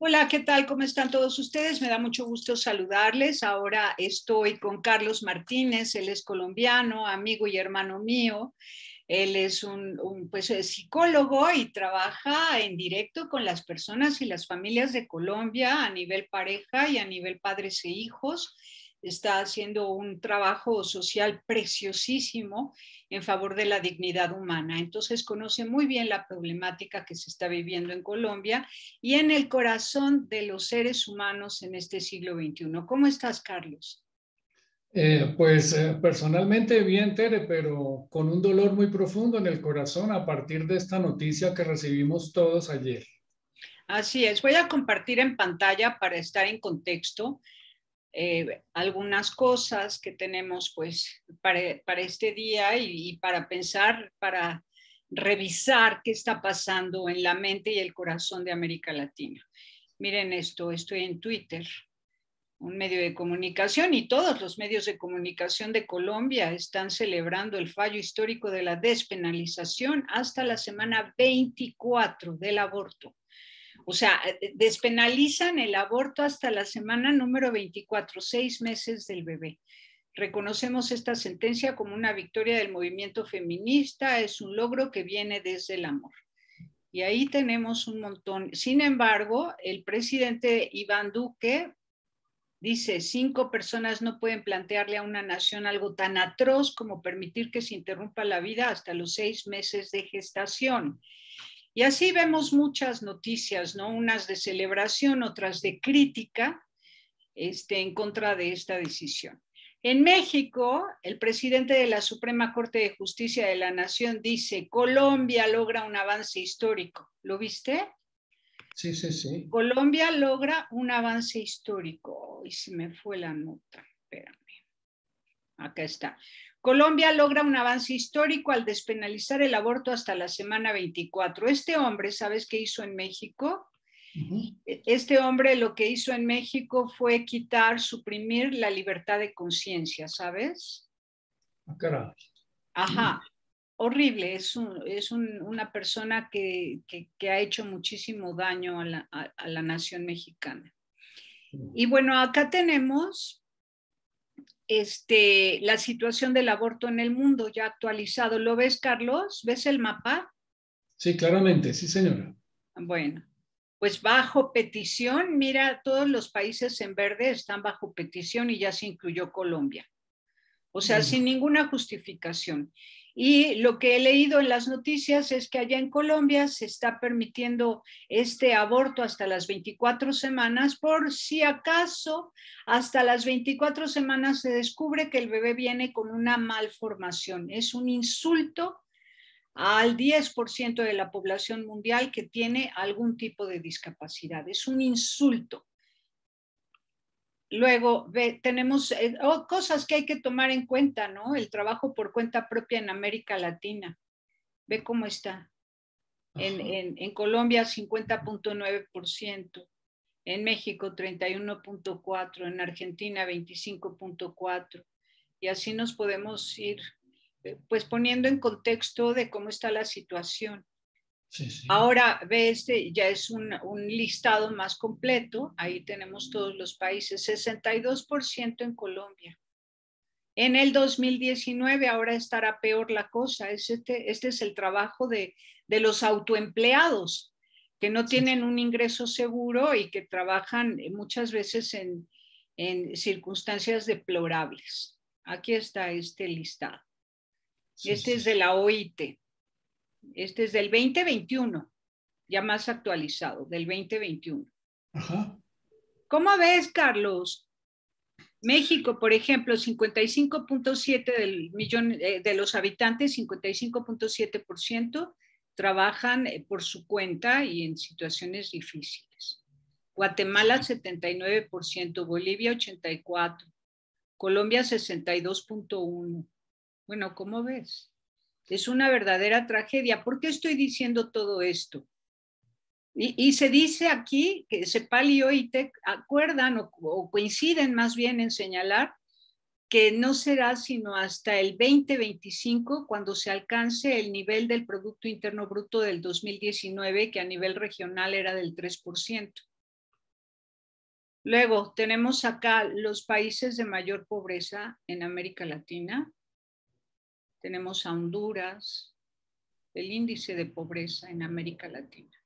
Hola, ¿qué tal? ¿Cómo están todos ustedes? Me da mucho gusto saludarles. Ahora estoy con Carlos Martínez, él es colombiano, amigo y hermano mío. Él es es psicólogo y trabaja en directo con las personas y las familias de Colombia a nivel pareja y a nivel padres e hijos. Está haciendo un trabajo social preciosísimo en favor de la dignidad humana. Entonces conoce muy bien la problemática que se está viviendo en Colombia y en el corazón de los seres humanos en este siglo XXI. ¿Cómo estás, Carlos? Personalmente bien, Tere, pero con un dolor muy profundo en el corazón a partir de esta noticia que recibimos todos ayer. Así es, voy a compartir en pantalla para estar en contexto algunas cosas que tenemos pues para este día y para pensar, para revisar qué está pasando en la mente y el corazón de América Latina. Miren esto, estoy en Twitter, un medio de comunicación, y todos los medios de comunicación de Colombia están celebrando el fallo histórico de la despenalización hasta la semana 24 del aborto. O sea, despenalizan el aborto hasta la semana número 24, 6 meses del bebé. Reconocemos esta sentencia como una victoria del movimiento feminista, es un logro que viene desde el amor. Y ahí tenemos un montón. Sin embargo, el presidente Iván Duque dice, 5 personas no pueden plantearle a una nación algo tan atroz como permitir que se interrumpa la vida hasta los 6 meses de gestación. Y así vemos muchas noticias, ¿no? Unas de celebración, otras de crítica en contra de esta decisión. En México, el presidente de la Suprema Corte de Justicia de la Nación dice, Colombia logra un avance histórico. ¿Lo viste? Sí, sí, sí. Colombia logra un avance histórico. Y se me fue la nota. Espérame. Acá está. Colombia logra un avance histórico al despenalizar el aborto hasta la semana 24. Este hombre, ¿sabes qué hizo en México? Ujú. Este hombre lo que hizo en México fue quitar, suprimir la libertad de conciencia, ¿sabes? Ah, caray. Ajá, horrible. Una persona que ha hecho muchísimo daño a la nación mexicana. Y bueno, acá tenemos la situación del aborto en el mundo ya actualizado. ¿Lo ves, Carlos? ¿Ves el mapa? Sí, claramente, sí, señora. Bueno, pues bajo petición, mira, todos los países en verde están bajo petición y ya se incluyó Colombia. O sea, Mm. sin ninguna justificación. Y lo que he leído en las noticias es que allá en Colombia se está permitiendo este aborto hasta las 24 semanas, por si acaso hasta las 24 semanas se descubre que el bebé viene con una malformación. Es un insulto al 10% de la población mundial que tiene algún tipo de discapacidad. Es un insulto. Luego tenemos cosas que hay que tomar en cuenta, ¿no? El trabajo por cuenta propia en América Latina. Ve cómo está. Ajá. En Colombia 50.9%, en México 31.4%, en Argentina 25.4%. Y así nos podemos ir pues poniendo en contexto de cómo está la situación. Sí, sí. Ahora ve, ya es un listado más completo. Ahí tenemos todos los países, 62% en Colombia. En el 2019 ahora estará peor la cosa. Este es el trabajo de los autoempleados que no Sí, tienen un ingreso seguro y que trabajan muchas veces en circunstancias deplorables. Aquí está este listado. sí, Este sí. es de la OIT. Este es del 2021, ya más actualizado, del 2021. Ajá. ¿Cómo ves, Carlos? México, por ejemplo, 55.7 del millón de los habitantes, 55.7% trabajan por su cuenta y en situaciones difíciles. Guatemala 79%, Bolivia 84%, Colombia 62.1%. Bueno, ¿cómo ves? Es una verdadera tragedia. ¿Por qué estoy diciendo todo esto? Y se dice aquí que CEPAL y OIT acuerdan o coinciden más bien en señalar que no será sino hasta el 2025 cuando se alcance el nivel del Producto Interno Bruto del 2019, que a nivel regional era del 3%. Luego tenemos acá los países de mayor pobreza en América Latina. Tenemos a Honduras, el índice de pobreza en América Latina.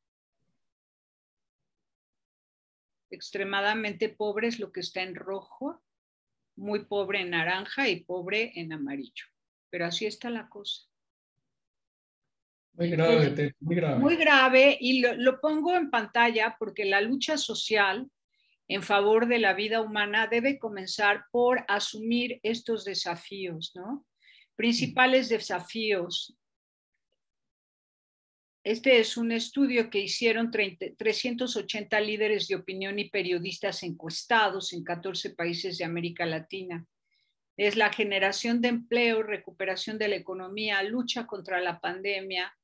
Extremadamente pobre es lo que está en rojo, muy pobre en naranja y pobre en amarillo. Pero así está la cosa. Muy grave, muy grave. Muy grave, y lo pongo en pantalla porque la lucha social en favor de la vida humana debe comenzar por asumir estos desafíos, ¿no? Principales desafíos. Este es un estudio que hicieron 380 líderes de opinión y periodistas encuestados en 14 países de América Latina. Es la generación de empleo, recuperación de la economía, lucha contra la pandemia,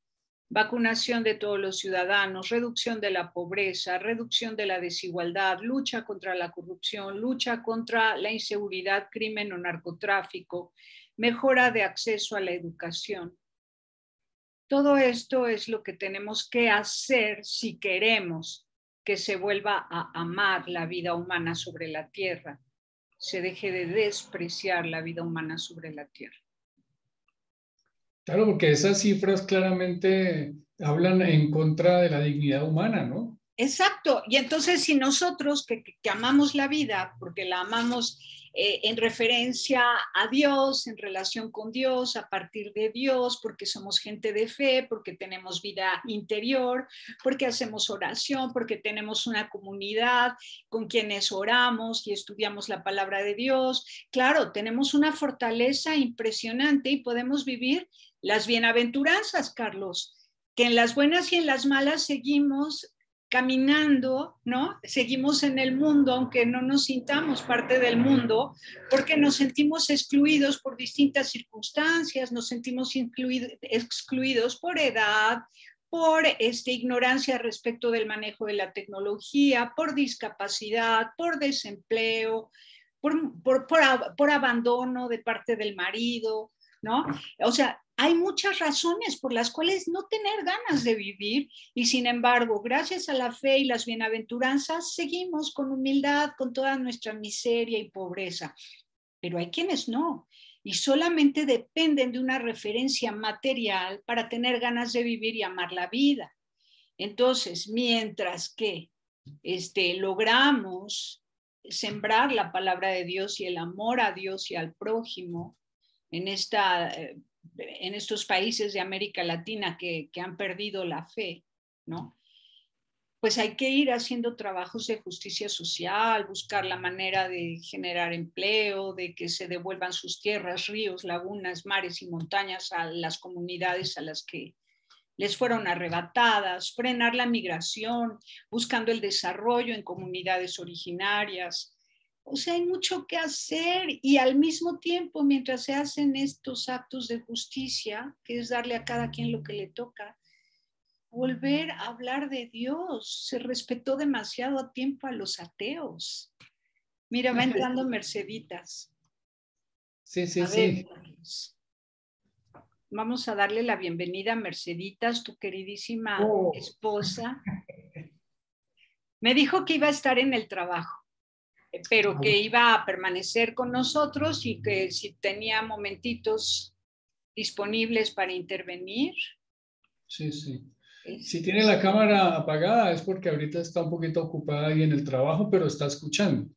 vacunación de todos los ciudadanos, reducción de la pobreza, reducción de la desigualdad, lucha contra la corrupción, lucha contra la inseguridad, crimen o narcotráfico, mejora de acceso a la educación. Todo esto es lo que tenemos que hacer si queremos que se vuelva a amar la vida humana sobre la tierra, se deje de despreciar la vida humana sobre la tierra. Claro, porque esas cifras claramente hablan en contra de la dignidad humana, ¿no? Exacto. Y entonces si nosotros que amamos la vida, porque la amamos en referencia a Dios, en relación con Dios, a partir de Dios, porque somos gente de fe, porque tenemos vida interior, porque hacemos oración, porque tenemos una comunidad con quienes oramos y estudiamos la palabra de Dios, claro, tenemos una fortaleza impresionante y podemos vivir las bienaventuranzas, Carlos, que en las buenas y en las malas seguimos caminando, ¿no? Seguimos en el mundo, aunque no nos sintamos parte del mundo, porque nos sentimos excluidos por distintas circunstancias, nos sentimos excluidos por edad, por ignorancia respecto del manejo de la tecnología, por discapacidad, por desempleo, por abandono de parte del marido, ¿no? O sea, hay muchas razones por las cuales no tener ganas de vivir y sin embargo, gracias a la fe y las bienaventuranzas, seguimos con humildad, con toda nuestra miseria y pobreza. Pero hay quienes no y solamente dependen de una referencia material para tener ganas de vivir y amar la vida. Entonces, mientras que logramos sembrar la palabra de Dios y el amor a Dios y al prójimo en estos países de América Latina que han perdido la fe, ¿no? Pues hay que ir haciendo trabajos de justicia social, buscar la manera de generar empleo, de que se devuelvan sus tierras, ríos, lagunas, mares y montañas a las comunidades a las que les fueron arrebatadas, frenar la migración, buscando el desarrollo en comunidades originarias. O sea, hay mucho que hacer y al mismo tiempo, mientras se hacen estos actos de justicia, que es darle a cada quien lo que le toca, volver a hablar de Dios. Se respetó demasiado a tiempo a los ateos. Mira, va entrando Merceditas. Sí, sí, sí. Vamos a darle la bienvenida a Merceditas, tu queridísima esposa. Me dijo que iba a estar en el trabajo, pero que iba a permanecer con nosotros y que si tenía momentitos disponibles para intervenir. Sí, sí. Si tiene la cámara apagada es porque ahorita está un poquito ocupada ahí en el trabajo, pero está escuchando.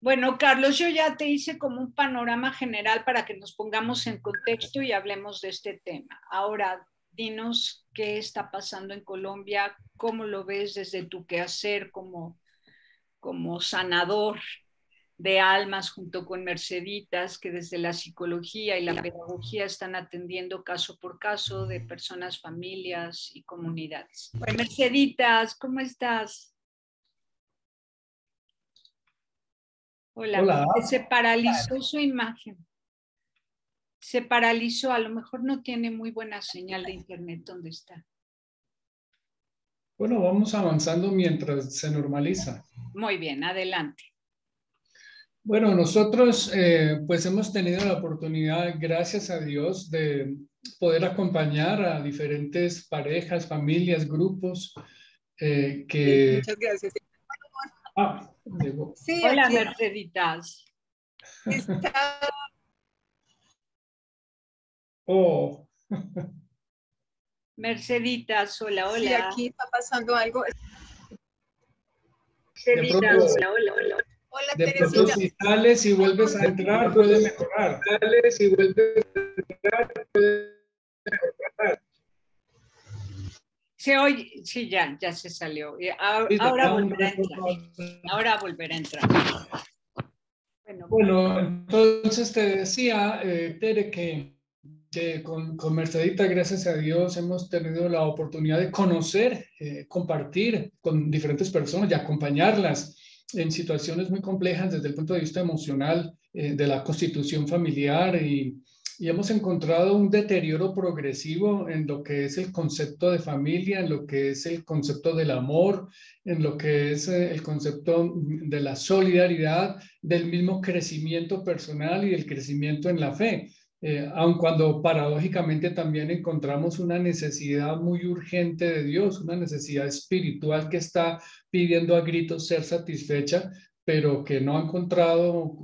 Bueno, Carlos, yo ya te hice como un panorama general para que nos pongamos en contexto y hablemos de este tema. Ahora, dinos qué está pasando en Colombia, cómo lo ves desde tu quehacer como sanador de almas junto con Merceditas, que desde la psicología y la pedagogía están atendiendo caso por caso de personas, familias y comunidades. Bueno, Merceditas, ¿cómo estás? Hola. Hola. Se paralizó su imagen. Se paralizó, a lo mejor no tiene muy buena señal de internet donde está. Bueno, vamos avanzando mientras se normaliza. Muy bien, adelante. Bueno, nosotros pues hemos tenido la oportunidad, gracias a Dios, de poder acompañar a diferentes parejas, familias, grupos que... Muchas gracias. Llegó. Sí, Hola, aquí Merceditas. está. Oh, Merceditas, hola, Sí, hola. aquí está pasando algo. de Merceditas, pronto, hola, hola, hola. Hola, de pronto Teresita. si sales y vuelves a entrar puede mejorar. Sales y vuelves a entrar, puede mejorar. Se oye, sí, ya se salió. Sí, Ahora da un volverá a entrar. retorno. Ahora volverá a entrar. Bueno, entonces te decía, Tere, que con Mercedita, gracias a Dios, hemos tenido la oportunidad de conocer, compartir con diferentes personas y acompañarlas en situaciones muy complejas desde el punto de vista emocional, de la constitución familiar y hemos encontrado un deterioro progresivo en lo que es el concepto de familia, en lo que es el concepto del amor, en lo que es el concepto de la solidaridad, del mismo crecimiento personal y del crecimiento en la fe. Aun cuando paradójicamente también encontramos una necesidad muy urgente de Dios, una necesidad espiritual que está pidiendo a gritos ser satisfecha, pero que no ha encontrado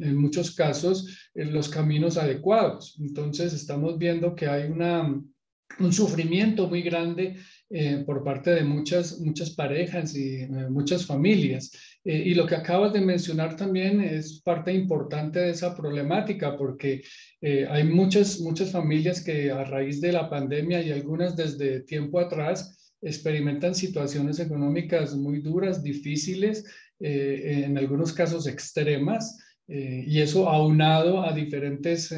en muchos casos los caminos adecuados. Entonces estamos viendo que hay un sufrimiento muy grande por parte de muchas parejas y muchas familias. Y lo que acabas de mencionar también es parte importante de esa problemática, porque hay muchas familias que a raíz de la pandemia y algunas desde tiempo atrás experimentan situaciones económicas muy duras, difíciles, en algunos casos extremas, y eso aunado a diferentes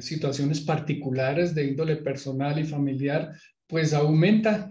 situaciones particulares de índole personal y familiar, pues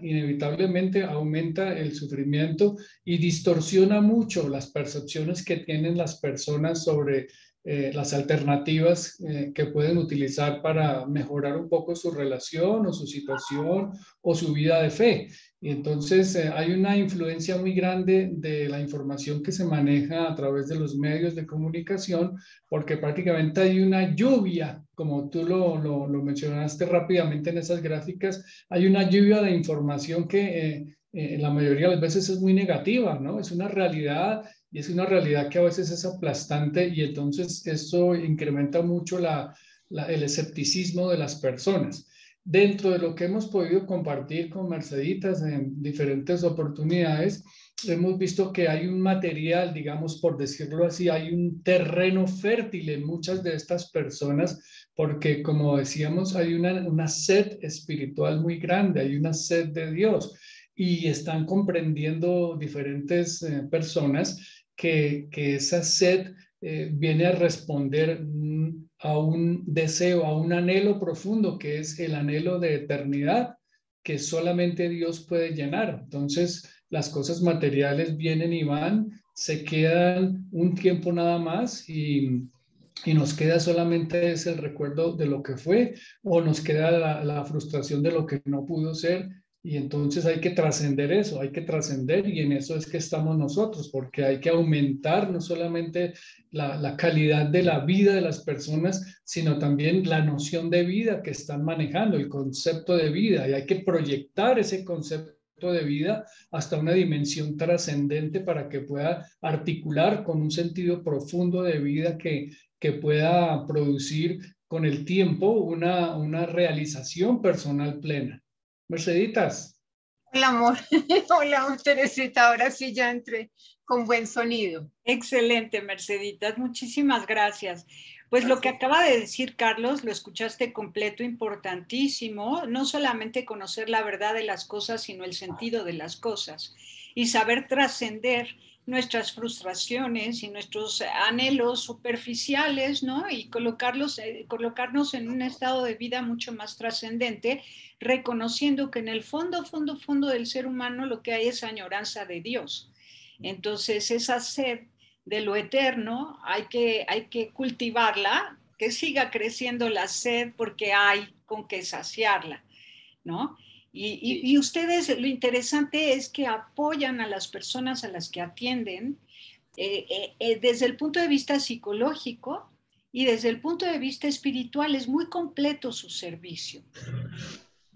inevitablemente aumenta el sufrimiento y distorsiona mucho las percepciones que tienen las personas sobre las alternativas que pueden utilizar para mejorar un poco su relación o su situación o su vida de fe. Y entonces hay una influencia muy grande de la información que se maneja a través de los medios de comunicación, porque prácticamente hay una lluvia, como tú lo mencionaste rápidamente en esas gráficas, hay una lluvia de información que la mayoría de las veces es muy negativa, ¿no? Es una realidad y es una realidad que a veces es aplastante y entonces eso incrementa mucho el escepticismo de las personas. Dentro de lo que hemos podido compartir con Merceditas en diferentes oportunidades, hemos visto que hay un material, digamos, por decirlo así, hay un terreno fértil en muchas de estas personas, porque como decíamos, hay una sed espiritual muy grande, hay una sed de Dios y están comprendiendo diferentes personas que esa sed viene a responder a un deseo, a un anhelo profundo, que es el anhelo de eternidad, que solamente Dios puede llenar. Entonces, las cosas materiales vienen y van, se quedan un tiempo nada más y nos queda solamente es el recuerdo de lo que fue o nos queda la frustración de lo que no pudo ser. Y entonces hay que trascender eso, hay que trascender y en eso es que estamos nosotros, porque hay que aumentar no solamente la calidad de la vida de las personas, sino también la noción de vida que están manejando, el concepto de vida, y hay que proyectar ese concepto de vida hasta una dimensión trascendente para que pueda articular con un sentido profundo de vida que pueda producir con el tiempo una realización personal plena. Merceditas. Hola, amor. Hola, Teresita. Ahora sí ya entré con buen sonido. Excelente, Merceditas. Muchísimas gracias. Pues lo que acaba de decir Carlos, lo escuchaste completo, importantísimo, no solamente conocer la verdad de las cosas, sino el sentido de las cosas y saber trascender nuestras frustraciones y nuestros anhelos superficiales, ¿no? Y colocarnos en un estado de vida mucho más trascendente, reconociendo que en el fondo del ser humano lo que hay es añoranza de Dios. Entonces, esa sed de lo eterno hay que cultivarla, que siga creciendo la sed porque hay con qué saciarla, ¿no? Y ustedes, lo interesante es que apoyan a las personas a las que atienden desde el punto de vista psicológico y desde el punto de vista espiritual. Es muy completo su servicio.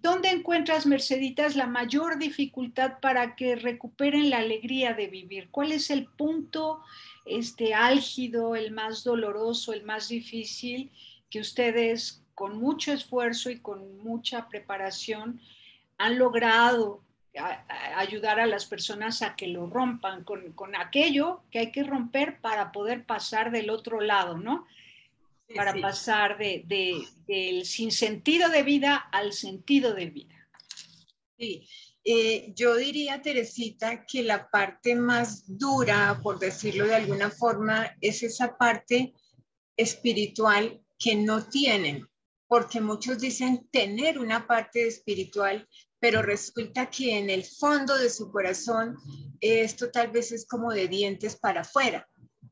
¿Dónde encuentras, Merceditas, la mayor dificultad para que recuperen la alegría de vivir? ¿Cuál es el punto álgido, el más doloroso, el más difícil que ustedes con mucho esfuerzo y con mucha preparación han logrado ayudar a las personas a que lo rompan con aquello que hay que romper para poder pasar del otro lado, ¿no? Sí, Para sí. pasar del sinsentido de vida al sentido de vida. Sí, yo diría, Teresita, que la parte más dura, por decirlo de alguna forma, es esa parte espiritual que no tienen, porque muchos dicen tener una parte espiritual, pero resulta que en el fondo de su corazón esto tal vez es como de dientes para afuera,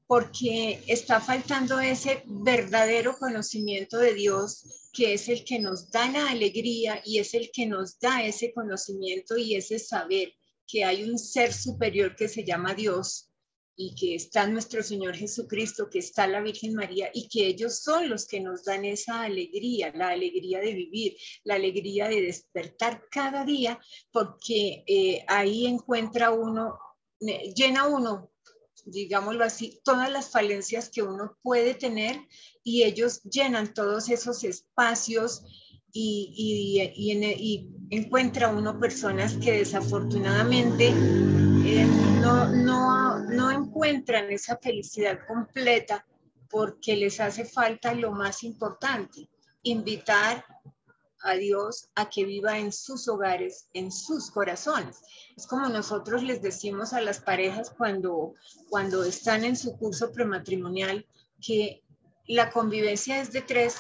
porque está faltando ese verdadero conocimiento de Dios, que es el que nos da la alegría y es el que nos da ese conocimiento y ese saber que hay un ser superior que se llama Dios y que está nuestro Señor Jesucristo, que está la Virgen María y que ellos son los que nos dan esa alegría, la alegría de vivir, la alegría de despertar cada día, porque ahí encuentra uno, llena uno, digámoslo así, todas las falencias que uno puede tener y ellos llenan todos esos espacios y encuentra uno personas que desafortunadamente no encuentran esa felicidad completa porque les hace falta lo más importante, invitar a Dios a que viva en sus hogares, en sus corazones. Es como nosotros les decimos a las parejas cuando están en su curso prematrimonial que la convivencia es de tres,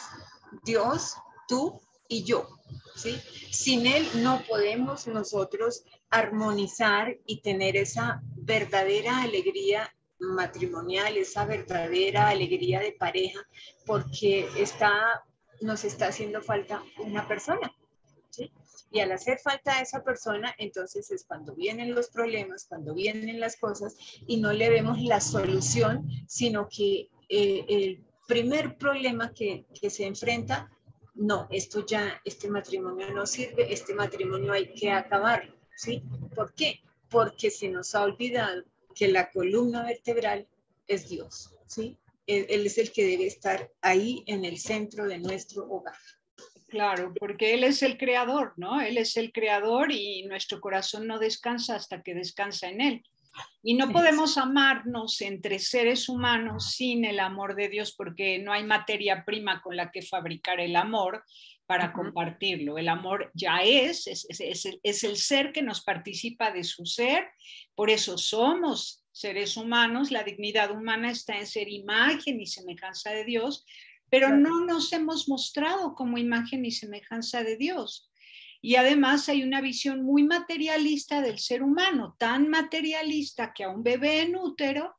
Dios, tú y yo, ¿sí? Sin Él no podemos nosotros armonizar y tener esa verdadera alegría matrimonial, esa verdadera alegría de pareja, porque nos está haciendo falta una persona, ¿sí? Y al hacer falta esa persona, entonces es cuando vienen los problemas, cuando vienen las cosas y no le vemos la solución, sino que el primer problema que se enfrenta, no, este matrimonio no sirve, este matrimonio hay que acabarlo, ¿sí? ¿Por qué? Porque se nos ha olvidado que la columna vertebral es Dios, ¿sí? Él es el que debe estar ahí en el centro de nuestro hogar. Claro, porque Él es el creador, ¿no? Él es el creador y nuestro corazón no descansa hasta que descansa en Él. Y no podemos amarnos entre seres humanos sin el amor de Dios porque no hay materia prima con la que fabricar el amor para compartirlo. El amor ya es el ser que nos participa de su ser, por eso somos seres humanos, la dignidad humana está en ser imagen y semejanza de Dios, pero no nos hemos mostrado como imagen y semejanza de Dios. Y además hay una visión muy materialista del ser humano, tan materialista que a un bebé en útero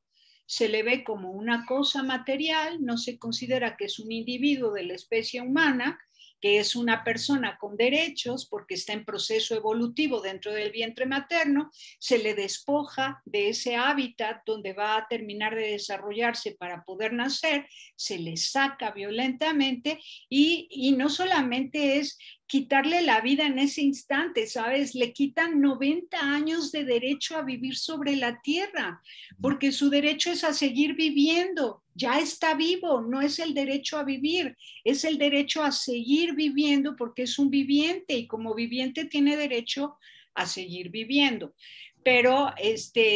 se le ve como una cosa material, no se considera que es un individuo de la especie humana, que es una persona con derechos porque está en proceso evolutivo dentro del vientre materno, se le despoja de ese hábitat donde va a terminar de desarrollarse para poder nacer, se le saca violentamente y no solamente es quitarle la vida en ese instante, ¿sabes? Le quitan 90 años de derecho a vivir sobre la tierra, porque su derecho es a seguir viviendo. Ya está vivo, no es el derecho a vivir, es el derecho a seguir viviendo porque es un viviente y como viviente tiene derecho a seguir viviendo. Pero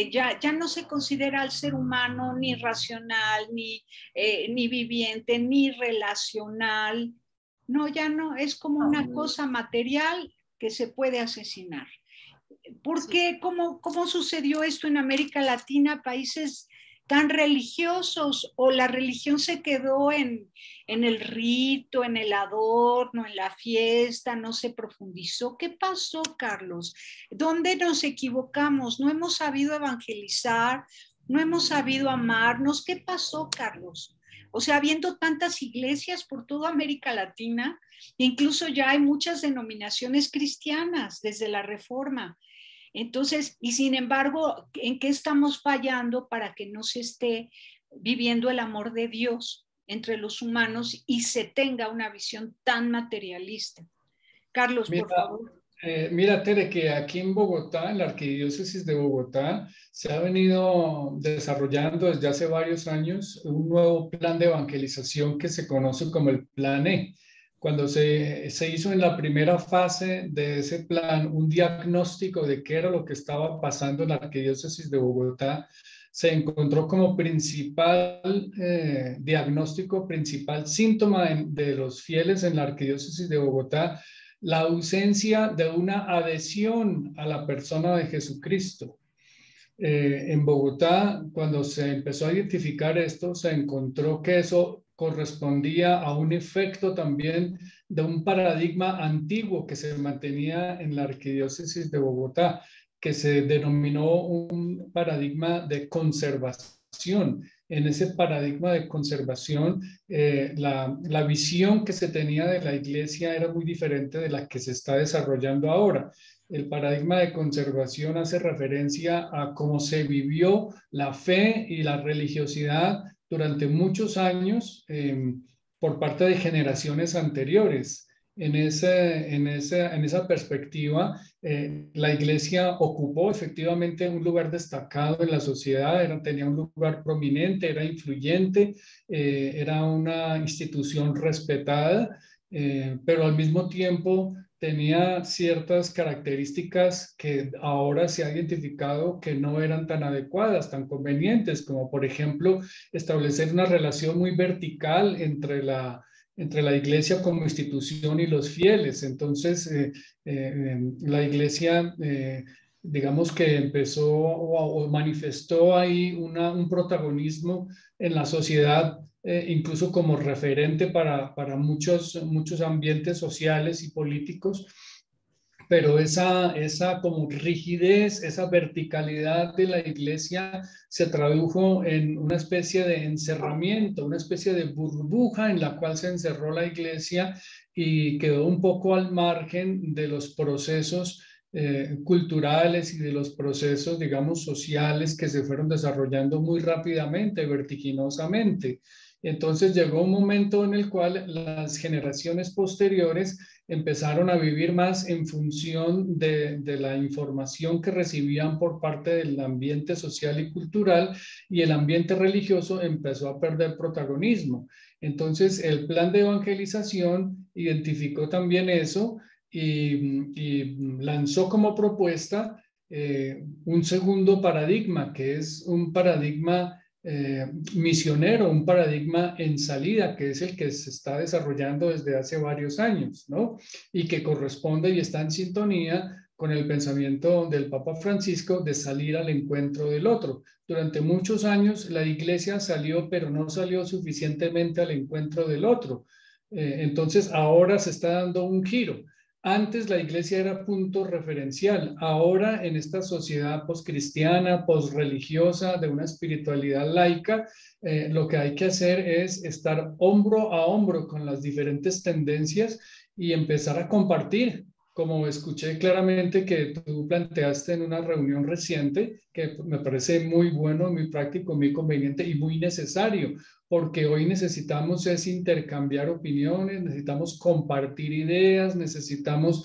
ya no se considera al ser humano ni racional, ni viviente, ni relacional. No, ya no, es como una cosa material que se puede asesinar. ¿Por qué? ¿Cómo sucedió esto en América Latina, países tan religiosos? ¿O la religión se quedó en el rito, en el adorno, en la fiesta, no se profundizó? ¿Qué pasó, Carlos? ¿Dónde nos equivocamos? ¿No hemos sabido evangelizar? ¿No hemos sabido amarnos? ¿Qué pasó, Carlos? O sea, habiendo tantas iglesias por toda América Latina, incluso ya hay muchas denominaciones cristianas desde la Reforma. Entonces, y sin embargo, ¿en qué estamos fallando para que no se esté viviendo el amor de Dios entre los humanos y se tenga una visión tan materialista? Carlos, por Mira, favor. mira, Tere, que aquí en Bogotá, en la Arquidiócesis de Bogotá, se ha venido desarrollando desde hace varios años un nuevo plan de evangelización que se conoce como el Plan E. Cuando se hizo en la primera fase de ese plan un diagnóstico de qué era lo que estaba pasando en la Arquidiócesis de Bogotá, se encontró como principal diagnóstico, principal síntoma de los fieles en la Arquidiócesis de Bogotá, la ausencia de una adhesión a la persona de Jesucristo. En Bogotá, cuando se empezó a identificar esto, se encontró que eso correspondía a un efecto también de un paradigma antiguo que se mantenía en la Arquidiócesis de Bogotá, que se denominó un paradigma de conservación. En ese paradigma de conservación, la visión que se tenía de la iglesia era muy diferente de la que se está desarrollando ahora. El paradigma de conservación hace referencia a cómo se vivió la fe y la religiosidad durante muchos años por parte de generaciones anteriores. En esa perspectiva, la iglesia ocupó efectivamente un lugar destacado en la sociedad, tenía un lugar prominente, era influyente, era una institución respetada, pero al mismo tiempo tenía ciertas características que ahora se ha identificado que no eran tan adecuadas, tan convenientes, como por ejemplo establecer una relación muy vertical entre la iglesia como institución y los fieles. Entonces, la iglesia, digamos que empezó o manifestó ahí un protagonismo en la sociedad, incluso como referente para muchos ambientes sociales y políticos, pero esa como rigidez, esa verticalidad de la iglesia se tradujo en una especie de encerramiento, una especie de burbuja en la cual se encerró la iglesia y quedó un poco al margen de los procesos culturales y de los procesos, digamos, sociales que se fueron desarrollando muy rápidamente, vertiginosamente. Entonces llegó un momento en el cual las generaciones posteriores empezaron a vivir más en función de la información que recibían por parte del ambiente social y cultural, y el ambiente religioso empezó a perder protagonismo. Entonces, el plan de evangelización identificó también eso y lanzó como propuesta un segundo paradigma, que es un paradigma misionero, un paradigma en salida, que es el que se está desarrollando desde hace varios años, ¿no? Y que corresponde y está en sintonía con el pensamiento del Papa Francisco de salir al encuentro del otro. Durante muchos años la iglesia salió, pero no salió suficientemente al encuentro del otro. Entonces ahora se está dando un giro. Antes la iglesia era punto referencial. Ahora, en esta sociedad poscristiana, posreligiosa, de una espiritualidad laica, lo que hay que hacer es estar hombro a hombro con las diferentes tendencias y empezar a compartir, como escuché claramente que tú planteaste en una reunión reciente, que me parece muy bueno, muy práctico, muy conveniente y muy necesario, porque hoy necesitamos es intercambiar opiniones, necesitamos compartir ideas, necesitamos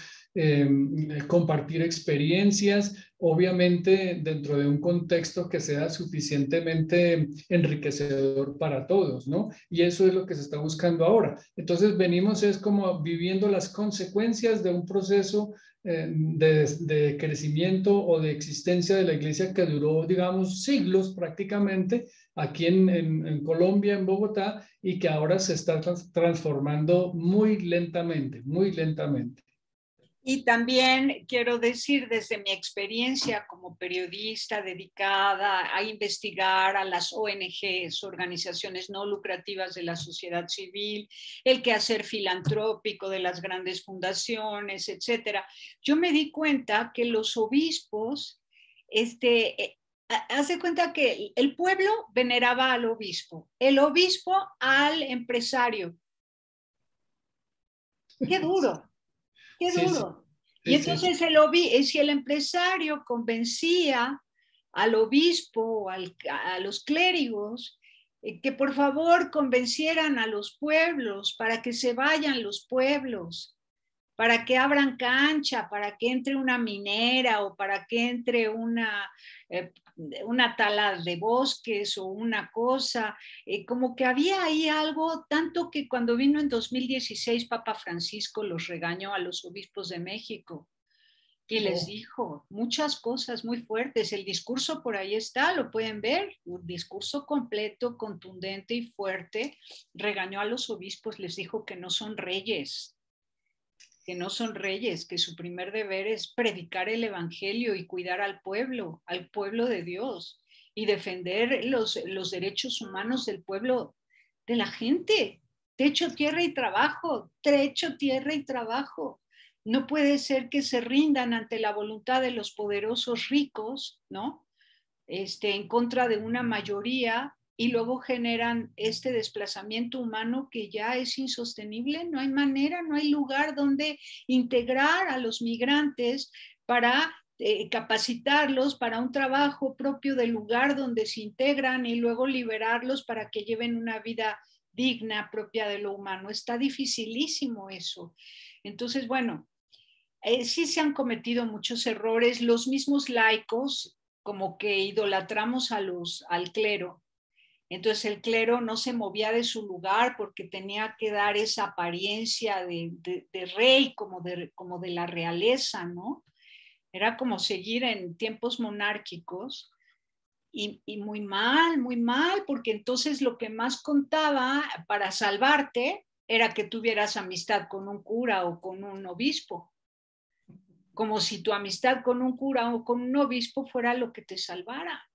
compartir experiencias, obviamente dentro de un contexto que sea suficientemente enriquecedor para todos, ¿no? Y eso es lo que se está buscando ahora. Entonces venimos es como viviendo las consecuencias de un proceso de crecimiento o de existencia de la iglesia que duró, digamos, siglos prácticamente aquí en Colombia, en Bogotá, y que ahora se está transformando muy lentamente, muy lentamente. Y también quiero decir desde mi experiencia como periodista dedicada a investigar a las ONGs, organizaciones no lucrativas de la sociedad civil, el quehacer filantrópico de las grandes fundaciones, etcétera, yo me di cuenta que los obispos, hace cuenta que el pueblo veneraba al obispo, el obispo al empresario. ¡Qué duro! ¡Qué duro! Y entonces si el empresario convencía al obispo, a los clérigos, que por favor convencieran a los pueblos para que se vayan los pueblos, para que abran cancha, para que entre una minera o para que entre una tala de bosques o una cosa, como que había ahí algo, tanto que cuando vino en 2016 Papa Francisco los regañó a los obispos de México y les dijo muchas cosas muy fuertes. El discurso por ahí está, lo pueden ver, un discurso completo, contundente y fuerte. Regañó a los obispos, les dijo que no son reyes, que su primer deber es predicar el evangelio y cuidar al pueblo de Dios, y defender los derechos humanos del pueblo, de la gente. Techo, tierra y trabajo, techo, tierra y trabajo. No puede ser que se rindan ante la voluntad de los poderosos ricos, ¿no? En contra de una mayoría, y luego generan este desplazamiento humano que ya es insostenible. No hay manera, no hay lugar donde integrar a los migrantes para capacitarlos para un trabajo propio del lugar donde se integran y luego liberarlos para que lleven una vida digna, propia de lo humano. Está dificilísimo eso. Entonces, bueno, sí se han cometido muchos errores. Los mismos laicos, como que idolatramos al clero. Entonces el clero no se movía de su lugar porque tenía que dar esa apariencia de rey, como de la realeza, ¿no? Era como seguir en tiempos monárquicos. Y muy mal, porque entonces lo que más contaba para salvarte era que tuvieras amistad con un cura o con un obispo. Como si tu amistad con un cura o con un obispo fuera lo que te salvara.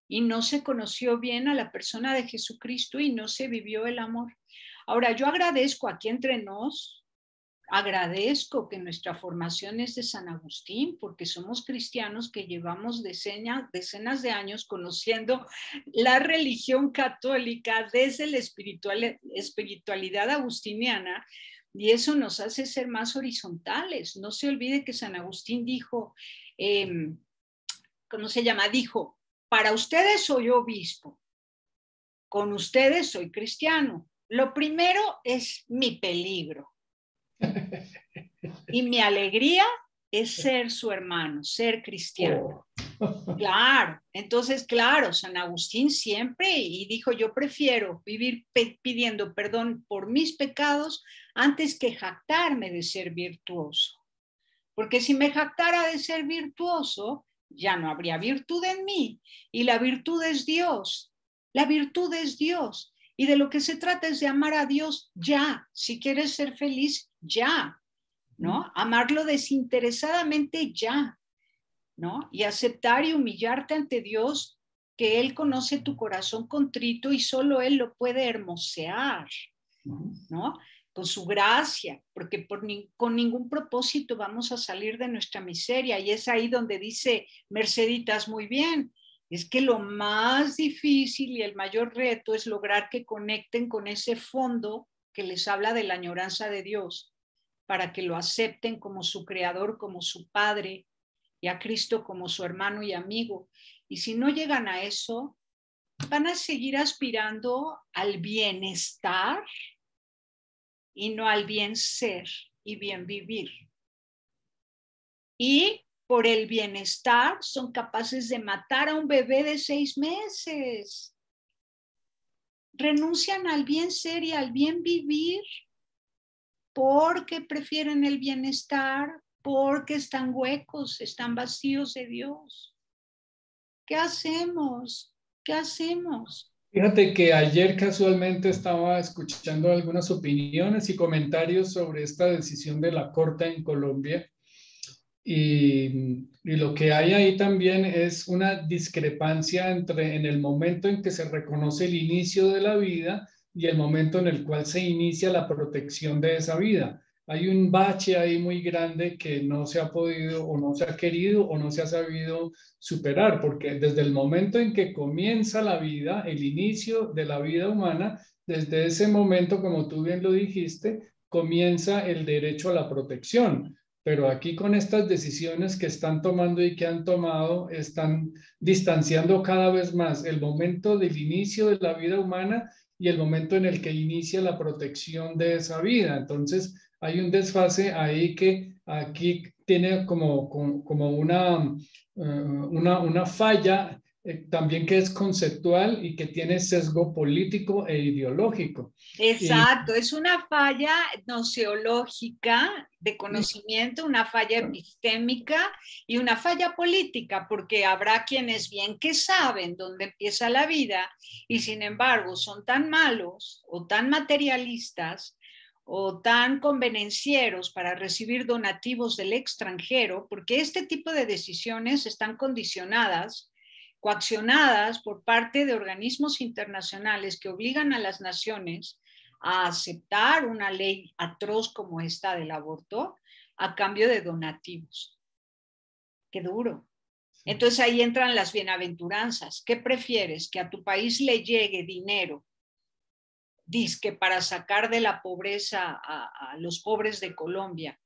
Y no se conoció bien a la persona de Jesucristo y no se vivió el amor. Ahora, yo agradezco aquí entre nos, agradezco que nuestra formación es de San Agustín, porque somos cristianos que llevamos decenas de años conociendo la religión católica desde la espiritualidad agustiniana, y eso nos hace ser más horizontales. No se olvide que San Agustín dijo, ¿cómo se llama? Dijo, para ustedes soy obispo, con ustedes soy cristiano. Lo primero es mi peligro. Y mi alegría es ser su hermano, ser cristiano. Claro, entonces, claro, San Agustín siempre, y dijo, yo prefiero vivir pidiendo perdón por mis pecados antes que jactarme de ser virtuoso. Porque si me jactara de ser virtuoso, ya no habría virtud en mí. Y la virtud es Dios. La virtud es Dios. Y de lo que se trata es de amar a Dios ya. Si quieres ser feliz, ya. ¿No? Amarlo desinteresadamente ya. ¿No? Y aceptar y humillarte ante Dios, que Él conoce tu corazón contrito y solo Él lo puede hermosear. ¿No? Con su gracia, porque con ningún propósito vamos a salir de nuestra miseria. Y es ahí donde dice Merceditas muy bien, es que lo más difícil y el mayor reto es lograr que conecten con ese fondo que les habla de la añoranza de Dios, para que lo acepten como su creador, como su padre, y a Cristo como su hermano y amigo. Y si no llegan a eso, van a seguir aspirando al bienestar y no al bien ser y bien vivir. Y por el bienestar son capaces de matar a un bebé de 6 meses. Renuncian al bien ser y al bien vivir porque prefieren el bienestar, porque están huecos, están vacíos de Dios. ¿Qué hacemos? ¿Qué hacemos? Fíjate que ayer casualmente estaba escuchando algunas opiniones y comentarios sobre esta decisión de la Corte en Colombia, y lo que hay ahí también es una discrepancia en el momento en que se reconoce el inicio de la vida y el momento en el cual se inicia la protección de esa vida. Hay un bache ahí muy grande que no se ha podido o no se ha querido o no se ha sabido superar, porque desde el momento en que comienza la vida, el inicio de la vida humana, desde ese momento, como tú bien lo dijiste, comienza el derecho a la protección. Pero aquí con estas decisiones que están tomando y que han tomado, están distanciando cada vez más el momento del inicio de la vida humana y el momento en el que inicia la protección de esa vida. Entonces, hay un desfase ahí que aquí tiene como una falla también que es conceptual y que tiene sesgo político e ideológico. Exacto, es una falla noceológica de conocimiento, una falla epistémica y una falla política, porque habrá quienes bien que saben dónde empieza la vida y sin embargo son tan malos o tan materialistas o tan convenencieros para recibir donativos del extranjero, porque este tipo de decisiones están condicionadas, coaccionadas por parte de organismos internacionales que obligan a las naciones a aceptar una ley atroz como esta del aborto a cambio de donativos. Qué duro. Entonces ahí entran las bienaventuranzas. ¿Qué prefieres? ¿Que a tu país le llegue dinero, dizque para sacar de la pobreza a los pobres de Colombia,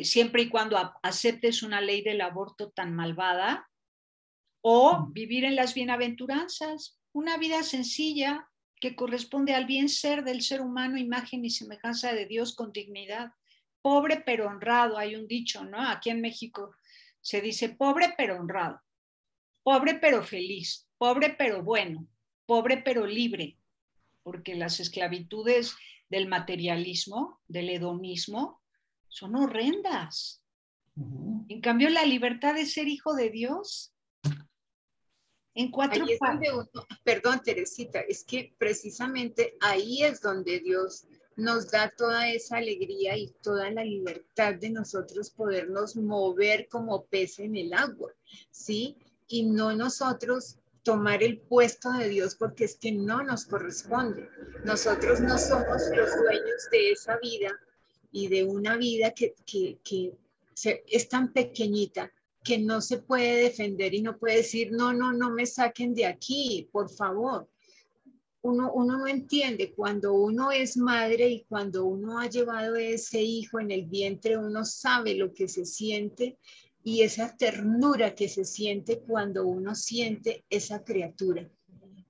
siempre y cuando aceptes una ley del aborto tan malvada, o vivir en las bienaventuranzas, una vida sencilla que corresponde al bien ser del ser humano, imagen y semejanza de Dios con dignidad? Pobre pero honrado, hay un dicho, ¿no? Aquí en México se dice pobre pero honrado, pobre pero feliz, pobre pero bueno, pobre pero libre, porque las esclavitudes del materialismo, del hedonismo, son horrendas. En cambio, la libertad de ser hijo de Dios, en cuatro ahí es donde uno, perdón Teresita, es que precisamente ahí es donde Dios nos da toda esa alegría y toda la libertad de nosotros podernos mover como pez en el agua, ¿sí? Y no nosotros tomar el puesto de Dios porque es que no nos corresponde. Nosotros no somos los dueños de esa vida y de una vida que es tan pequeñita que no se puede defender y no puede decir, no, no, no me saquen de aquí, por favor. Uno no entiende, cuando uno es madre y cuando uno ha llevado ese hijo en el vientre, uno sabe lo que se siente y esa ternura que se siente cuando uno siente esa criatura,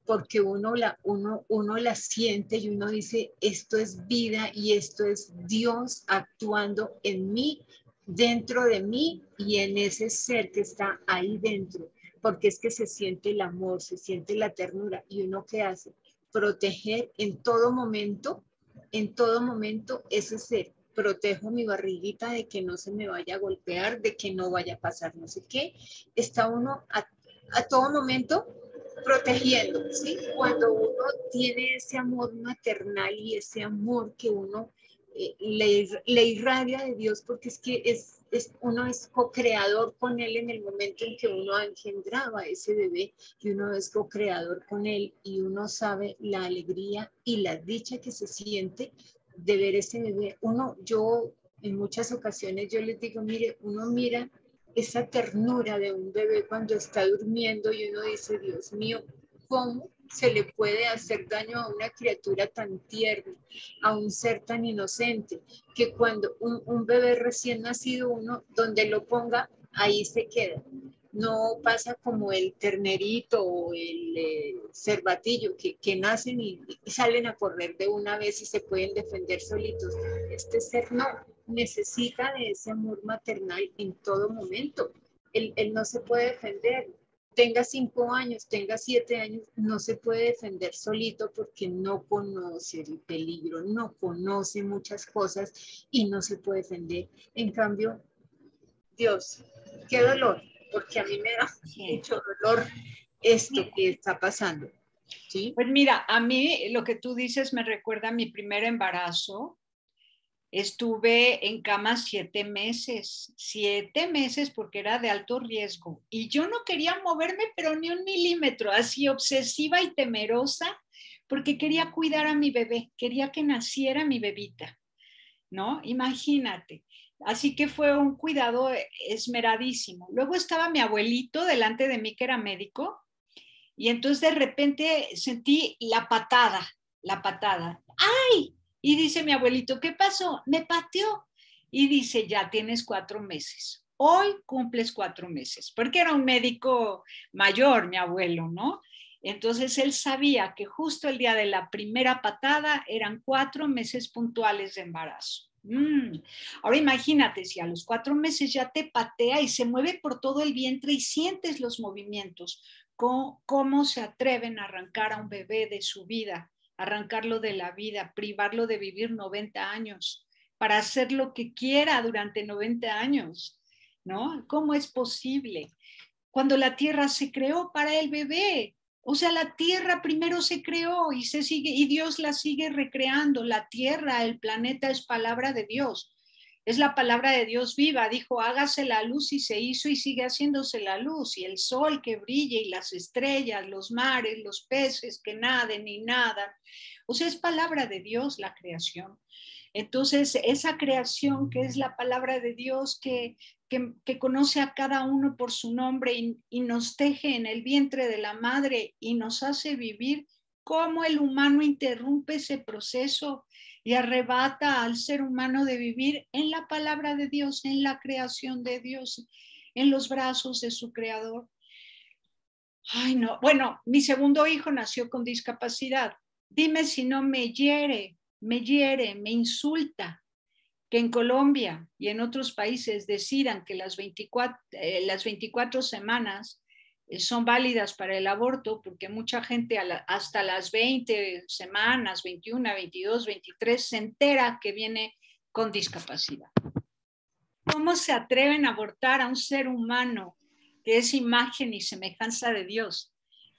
porque uno la siente y uno dice, esto es vida y esto es Dios actuando en mí, dentro de mí y en ese ser que está ahí dentro, porque es que se siente el amor, se siente la ternura. ¿Y uno qué hace? Proteger en todo momento ese ser. Protejo mi barriguita de que no se me vaya a golpear, de que no vaya a pasar no sé qué. Está uno a todo momento protegiendo, ¿sí? Cuando uno tiene ese amor maternal y ese amor que uno le irradia de Dios, porque es que uno es co-creador con Él en el momento en que uno engendraba a ese bebé, y uno es co-creador con Él y uno sabe la alegría y la dicha que se siente de ver ese bebé. Yo en muchas ocasiones yo les digo, mire, uno mira esa ternura de un bebé cuando está durmiendo y uno dice, Dios mío, ¿cómo se le puede hacer daño a una criatura tan tierna, a un ser tan inocente, que cuando un bebé recién nacido, uno donde lo ponga, ahí se queda? No pasa como el ternerito o el cervatillo que nacen y salen a correr de una vez y se pueden defender solitos. Este ser no, necesita de ese amor maternal en todo momento. Él no se puede defender. Tenga 5 años, tenga 7 años, no se puede defender solito porque no conoce el peligro, no conoce muchas cosas y no se puede defender. En cambio, Dios, qué dolor, porque a mí me da mucho dolor esto que está pasando. ¿Sí? Pues mira, a mí lo que tú dices me recuerda a mi primer embarazo. Estuve en cama 7 meses porque era de alto riesgo y yo no quería moverme, pero ni un milímetro, así obsesiva y temerosa, porque quería cuidar a mi bebé, quería que naciera mi bebita, ¿no? Imagínate. Así que fue un cuidado esmeradísimo. Luego estaba mi abuelito delante de mí, que era médico, y entonces de repente sentí la patada. ¡Ay! Y dice mi abuelito, ¿qué pasó? Me pateó. Y dice, ya tienes 4 meses. Hoy cumples 4 meses. Porque era un médico mayor, mi abuelo, ¿no? Entonces él sabía que justo el día de la primera patada eran 4 meses puntuales de embarazo. Ahora imagínate, si a los 4 meses ya te patea y se mueve por todo el vientre y sientes los movimientos, ¿cómo se atreven a arrancar a un bebé de su vida, arrancarlo de la vida, privarlo de vivir 90 años, para hacer lo que quiera durante 90 años? ¿No? ¿Cómo es posible? Cuando la tierra se creó para el bebé, o sea, la tierra primero se creó y se sigue, y Dios la sigue recreando. La tierra, el planeta es palabra de Dios. Es la palabra de Dios viva. Dijo, hágase la luz y se hizo y sigue haciéndose la luz. Y el sol que brille y las estrellas, los mares, los peces que naden y nadan. O sea, es palabra de Dios la creación. Entonces, esa creación que es la palabra de Dios que conoce a cada uno por su nombre y nos teje en el vientre de la madre y nos hace vivir, cómo el humano interrumpe ese proceso y arrebata al ser humano de vivir en la palabra de Dios, en la creación de Dios, en los brazos de su creador. Ay, no. Bueno, mi segundo hijo nació con discapacidad. Dime si no me hiere, me insulta que en Colombia y en otros países decidan que las 24 semanas son válidas para el aborto, porque mucha gente hasta las 20 semanas, 21, 22, 23, se entera que viene con discapacidad. ¿Cómo se atreven a abortar a un ser humano que es imagen y semejanza de Dios,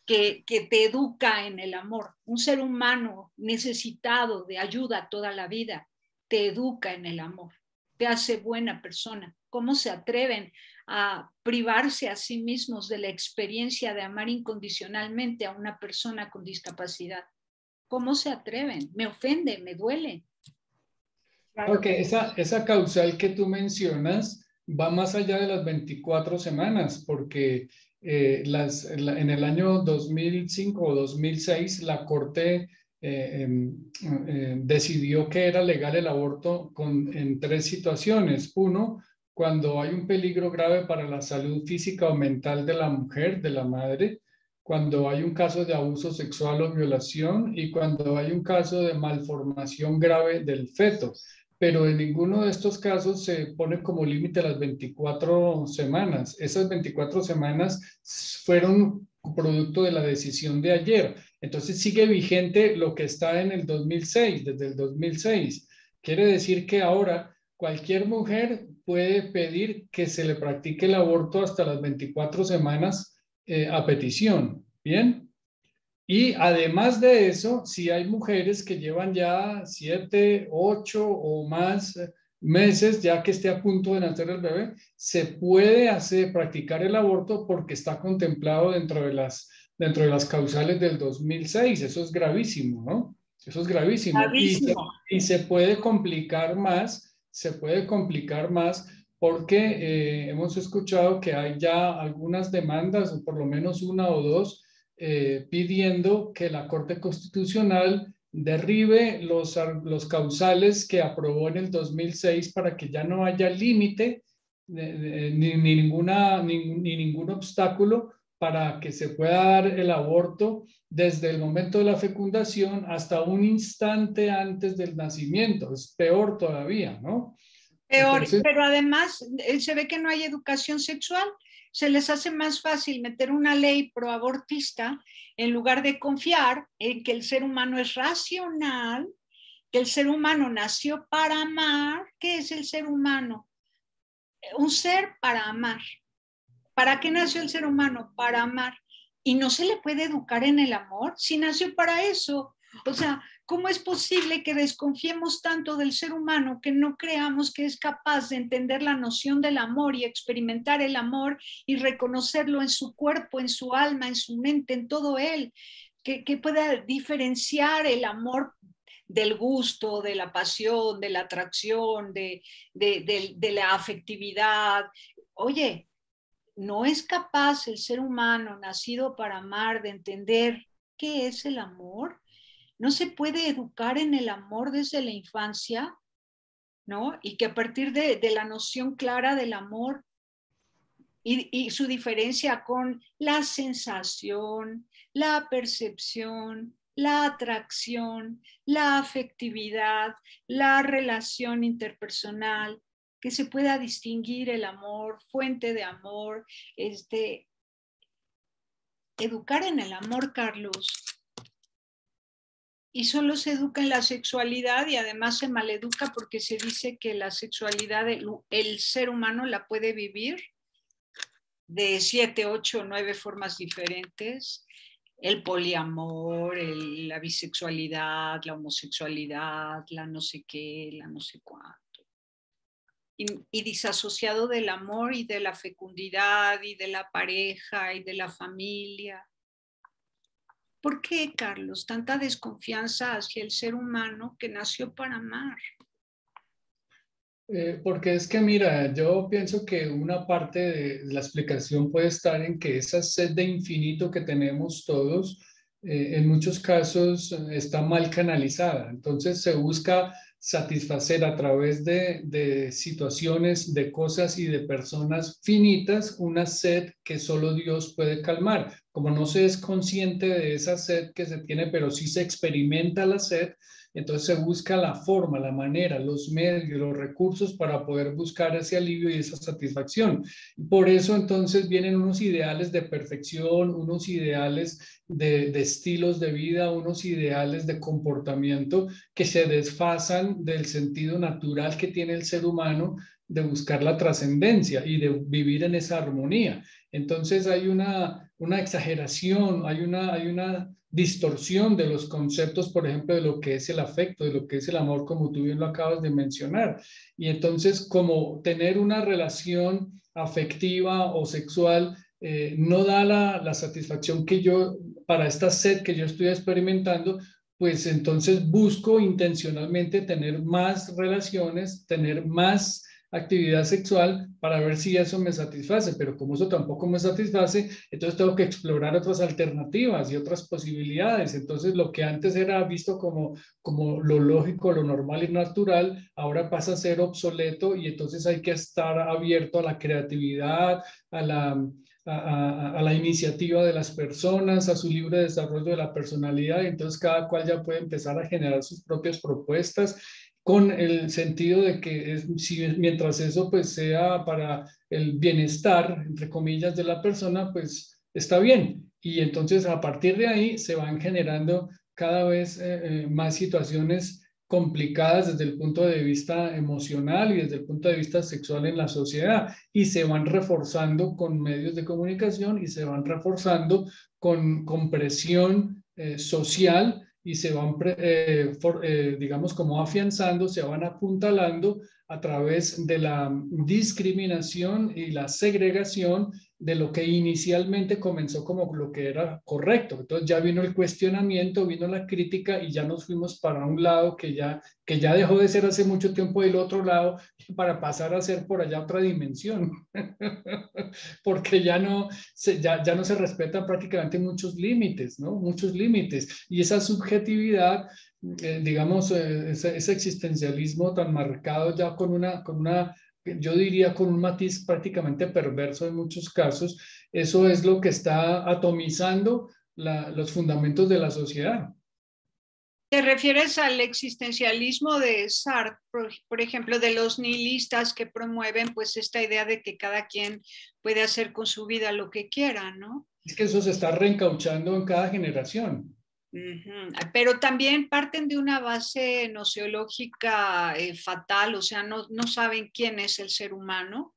que te educa en el amor? Un ser humano necesitado de ayuda toda la vida, te educa en el amor, te hace buena persona. ¿Cómo se atreven a privarse a sí mismos de la experiencia de amar incondicionalmente a una persona con discapacidad? ¿Cómo se atreven? Me ofende, me duele. Ok, esa causal que tú mencionas va más allá de las 24 semanas, porque en el año 2005 o 2006 la Corte decidió que era legal el aborto en 3 situaciones. Uno, cuando hay un peligro grave para la salud física o mental de la mujer, de la madre; cuando hay un caso de abuso sexual o violación; y cuando hay un caso de malformación grave del feto. Pero en ninguno de estos casos se pone como límite las 24 semanas. Esas 24 semanas fueron producto de la decisión de ayer. Entonces sigue vigente lo que está en el 2006, desde el 2006. Quiere decir que ahora cualquier mujer puede pedir que se le practique el aborto hasta las 24 semanas a petición. ¿Bien? Y además de eso, si hay mujeres que llevan ya 7, 8 o más meses, ya que esté a punto de nacer el bebé, se puede practicar el aborto porque está contemplado dentro de las causales del 2006. Eso es gravísimo, ¿no? Eso es gravísimo. Gravísimo. Y se puede complicar más, porque hemos escuchado que hay ya algunas demandas, o por lo menos una o dos, pidiendo que la Corte Constitucional derribe los causales que aprobó en el 2006 para que ya no haya límite ni ningún obstáculo para que se pueda dar el aborto desde el momento de la fecundación hasta un instante antes del nacimiento. Es peor todavía, ¿no? Peor, Entonces, pero además se ve que no hay educación sexual. Se les hace más fácil meter una ley proabortista en lugar de confiar en que el ser humano es racional, que el ser humano nació para amar. ¿Qué es el ser humano? Un ser para amar. ¿Para qué nació el ser humano? Para amar. ¿Y no se le puede educar en el amor? Si nació para eso. O sea, ¿cómo es posible que desconfiemos tanto del ser humano, que no creamos que es capaz de entender la noción del amor y experimentar el amor y reconocerlo en su cuerpo, en su alma, en su mente, en todo él? Que pueda diferenciar el amor del gusto, de la pasión, de la atracción, de la afectividad. Oye, ¿no es capaz el ser humano nacido para amar de entender qué es el amor? ¿No se puede educar en el amor desde la infancia? ¿No? Y que a partir de la noción clara del amor y su diferencia con la sensación, la percepción, la atracción, la afectividad, la relación interpersonal, que se pueda distinguir el amor, fuente de amor, educar en el amor, Carlos. Y solo se educa en la sexualidad y además se maleduca porque se dice que la sexualidad el ser humano la puede vivir de 7, 8, 9 formas diferentes. El poliamor, la bisexualidad, la homosexualidad, la no sé qué, la no sé cuánto. Y disasociado del amor y de la fecundidad y de la pareja y de la familia. ¿Por qué, Carlos, tanta desconfianza hacia el ser humano que nació para amar? Porque es que, mira, yo pienso que una parte de la explicación puede estar en que esa sed de infinito que tenemos todos, en muchos casos está mal canalizada. Entonces se busca satisfacer a través de situaciones, de cosas y de personas finitas una sed que solo Dios puede calmar. Como no se es consciente de esa sed que se tiene, pero sí se experimenta la sed, entonces se busca la forma, la manera, los medios, los recursos para poder buscar ese alivio y esa satisfacción. Por eso entonces vienen unos ideales de perfección, unos ideales de estilos de vida, unos ideales de comportamiento que se desfasan del sentido natural que tiene el ser humano de buscar la trascendencia y de vivir en esa armonía. Entonces hay una exageración, hay una distorsión de los conceptos, por ejemplo, de lo que es el afecto, de lo que es el amor, como tú bien lo acabas de mencionar. Y entonces, como tener una relación afectiva o sexual no da la satisfacción que yo, para esta sed que yo estoy experimentando, pues entonces busco intencionalmente tener más relaciones, tener más actividad sexual para ver si eso me satisface, pero como eso tampoco me satisface, entonces tengo que explorar otras alternativas y otras posibilidades. Entonces lo que antes era visto como lo lógico, lo normal y natural, ahora pasa a ser obsoleto y entonces hay que estar abierto a la creatividad, a la iniciativa de las personas, a su libre desarrollo de la personalidad. Entonces cada cual ya puede empezar a generar sus propias propuestas con el sentido de que si, mientras eso pues sea para el bienestar, entre comillas, de la persona, pues está bien. Y entonces a partir de ahí se van generando cada vez más situaciones complicadas desde el punto de vista emocional y desde el punto de vista sexual en la sociedad y se van reforzando con medios de comunicación y se van reforzando con presión social y se van, digamos, como afianzando, se van apuntalando a través de la discriminación y la segregación de lo que inicialmente comenzó como lo que era correcto. Entonces ya vino el cuestionamiento, vino la crítica y ya nos fuimos para un lado que ya dejó de ser hace mucho tiempo el otro lado para pasar a ser por allá otra dimensión. Porque ya no se respetan prácticamente muchos límites, ¿no? Muchos límites. Y esa subjetividad, digamos, ese existencialismo tan marcado ya con una, yo diría con un matiz prácticamente perverso en muchos casos, eso es lo que está atomizando los fundamentos de la sociedad. ¿Te refieres al existencialismo de Sartre, por ejemplo, de los nihilistas que promueven pues esta idea de que cada quien puede hacer con su vida lo que quiera, ¿no? Es que eso se está reencauchando en cada generación. Pero también parten de una base nociológica fatal, o sea, no saben quién es el ser humano,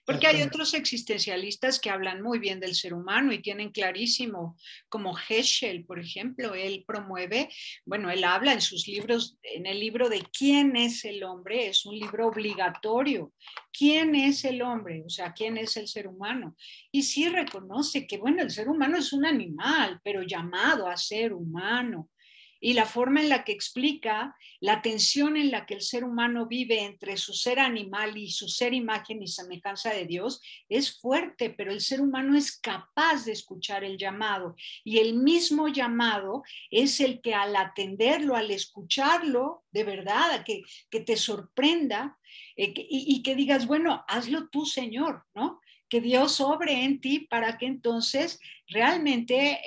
porque hay otros existencialistas que hablan muy bien del ser humano y tienen clarísimo, como Heschel, por ejemplo, él promueve, bueno, él habla en sus libros, en el libro de ¿Quién es el hombre? Es un libro obligatorio. ¿Quién es el hombre? O sea, ¿quién es el ser humano? Y sí reconoce que, bueno, el ser humano es un animal, pero llamado a ser humano. Y la forma en la que explica la tensión en la que el ser humano vive entre su ser animal y su ser imagen y semejanza de Dios es fuerte, pero el ser humano es capaz de escuchar el llamado y el mismo llamado es el que al atenderlo, al escucharlo, de verdad, a que te sorprenda y que digas, bueno, hazlo tú, Señor, ¿no? Que Dios obre en ti para que entonces realmente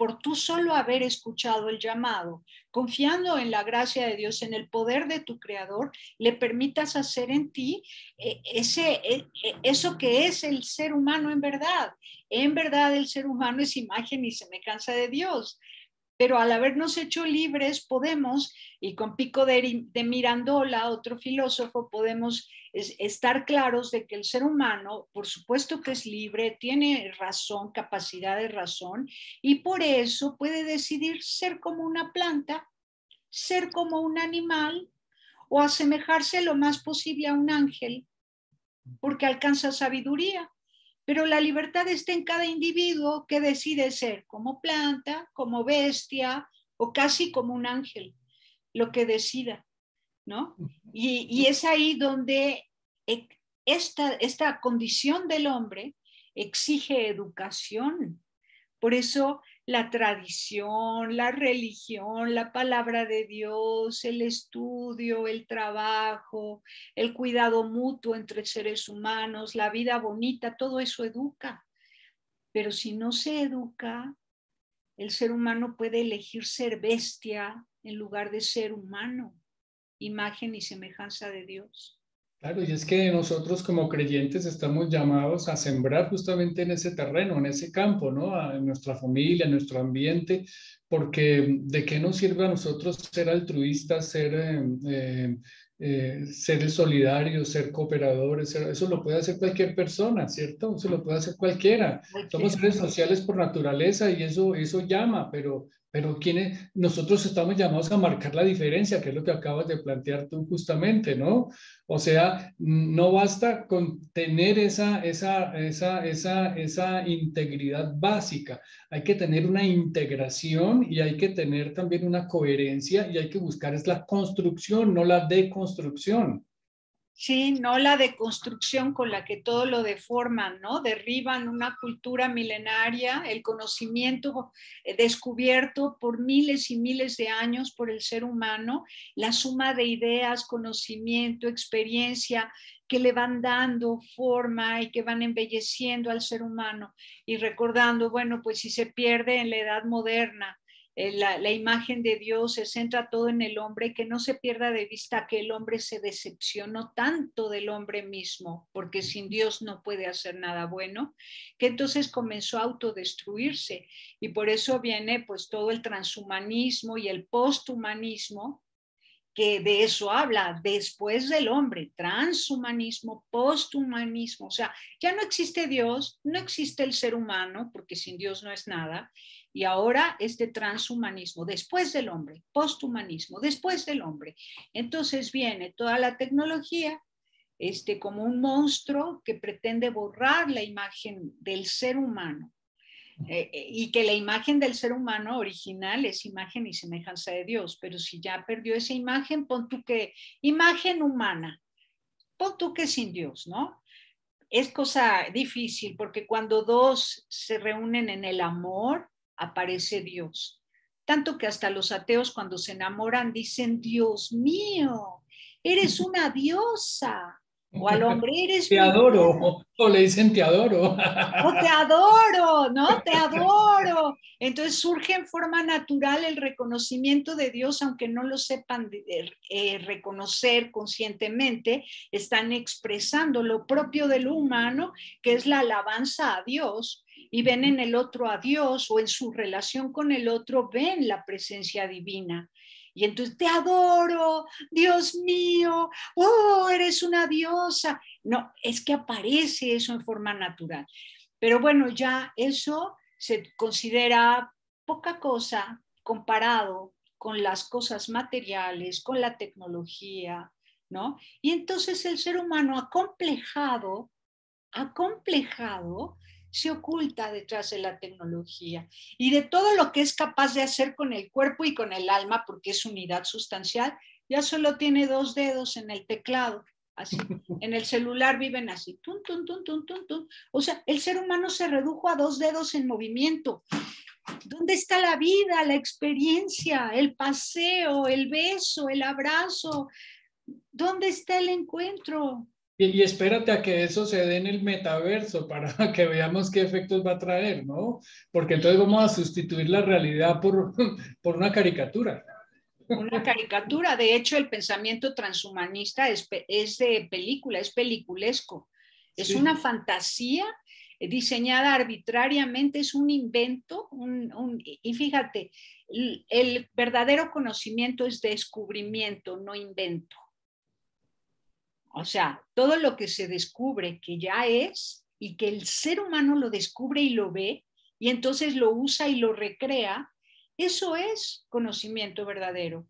por tú solo haber escuchado el llamado, confiando en la gracia de Dios, en el poder de tu Creador, le permitas hacer en ti eso que es el ser humano en verdad. En verdad el ser humano es imagen y semejanza de Dios. Pero al habernos hecho libres podemos, y con Pico de Mirandola, otro filósofo, podemos estar claros de que el ser humano, por supuesto que es libre, tiene razón, capacidad de razón, y por eso puede decidir ser como una planta, ser como un animal, o asemejarse lo más posible a un ángel, porque alcanza sabiduría. Pero la libertad está en cada individuo que decide ser como planta, como bestia o casi como un ángel, lo que decida, ¿no? Y es ahí donde esta condición del hombre exige educación. Por eso la tradición, la religión, la palabra de Dios, el estudio, el trabajo, el cuidado mutuo entre seres humanos, la vida bonita, todo eso educa. Pero si no se educa, el ser humano puede elegir ser bestia en lugar de ser humano, imagen y semejanza de Dios. Claro, y es que nosotros como creyentes estamos llamados a sembrar justamente en ese terreno, en ese campo, ¿no? En nuestra familia, en nuestro ambiente, porque ¿de qué nos sirve a nosotros ser altruistas, ser solidarios, ser cooperadores? Eso lo puede hacer cualquier persona, ¿cierto? Eso lo puede hacer cualquiera. Somos seres sociales por naturaleza y eso llama, pero nosotros estamos llamados a marcar la diferencia, que es lo que acabas de plantear tú justamente, ¿no? O sea, no basta con tener esa integridad básica. Hay que tener una integración y hay que tener también una coherencia y hay que buscar es la construcción, no la deconstrucción. Sí, no la deconstrucción con la que todo lo deforman, ¿no? Derriban una cultura milenaria, el conocimiento descubierto por miles y miles de años por el ser humano, la suma de ideas, conocimiento, experiencia que le van dando forma y que van embelleciendo al ser humano y recordando, bueno, pues si se pierde en la edad moderna, la imagen de Dios, se centra todo en el hombre, que no se pierda de vista que el hombre se decepcionó tanto del hombre mismo, porque sin Dios no puede hacer nada bueno, que entonces comenzó a autodestruirse. Y por eso viene pues todo el transhumanismo y el posthumanismo, que de eso habla, después del hombre, transhumanismo, posthumanismo, o sea, ya no existe Dios, no existe el ser humano, porque sin Dios no es nada, y ahora este transhumanismo, después del hombre, posthumanismo, después del hombre. Entonces viene toda la tecnología, como un monstruo que pretende borrar la imagen del ser humano. Y que la imagen del ser humano original es imagen y semejanza de Dios, pero si ya perdió esa imagen, pon tú que imagen humana, pon tú que sin Dios, ¿no? Es cosa difícil porque cuando dos se reúnen en el amor, aparece Dios. Tanto que hasta los ateos cuando se enamoran dicen, Dios mío, eres una diosa. O al hombre, eres Te mi adoro, o le dicen te adoro. oh, te adoro, ¿no? Te adoro. Entonces surge en forma natural el reconocimiento de Dios, aunque no lo sepan reconocer conscientemente, están expresando lo propio de lo humano, que es la alabanza a Dios, y ven en el otro a Dios, o en su relación con el otro ven la presencia divina. Y entonces te adoro, Dios mío, oh, eres una diosa. No, es que aparece eso en forma natural. Pero bueno, ya eso se considera poca cosa comparado con las cosas materiales, con la tecnología, ¿no? Y entonces el ser humano acomplejado, se oculta detrás de la tecnología y de todo lo que es capaz de hacer con el cuerpo y con el alma, porque es unidad sustancial, ya solo tiene 2 dedos en el teclado. Así, en el celular viven así, tun, tun, tun, tun, tun, tun. O sea, el ser humano se redujo a 2 dedos en movimiento. ¿Dónde está la vida, la experiencia, el paseo, el beso, el abrazo? ¿Dónde está el encuentro? Y espérate a que eso se dé en el metaverso para que veamos qué efectos va a traer, ¿no? Porque entonces vamos a sustituir la realidad por una caricatura. Una caricatura. De hecho, el pensamiento transhumanista es de película, es peliculesco. Es Sí. una fantasía diseñada arbitrariamente, es un invento. Y fíjate, el verdadero conocimiento es descubrimiento, no invento. O sea, todo lo que se descubre que ya es y que el ser humano lo descubre y lo ve y entonces lo usa y lo recrea, eso es conocimiento verdadero.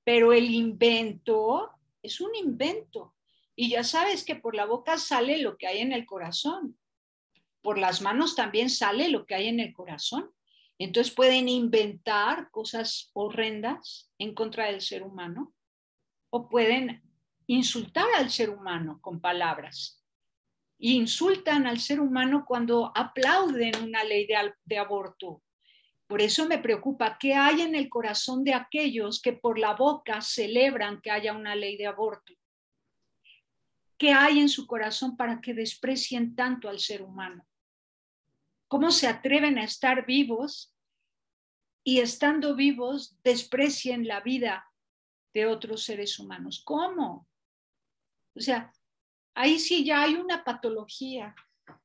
Pero el invento es un invento. Y ya sabes que por la boca sale lo que hay en el corazón. Por las manos también sale lo que hay en el corazón. Entonces pueden inventar cosas horrendas en contra del ser humano o pueden insultar al ser humano con palabras. Insultan al ser humano cuando aplauden una ley de aborto. Por eso me preocupa qué hay en el corazón de aquellos que por la boca celebran que haya una ley de aborto. ¿Qué hay en su corazón para que desprecien tanto al ser humano? ¿Cómo se atreven a estar vivos y estando vivos desprecien la vida de otros seres humanos? ¿Cómo? O sea, ahí sí ya hay una patología,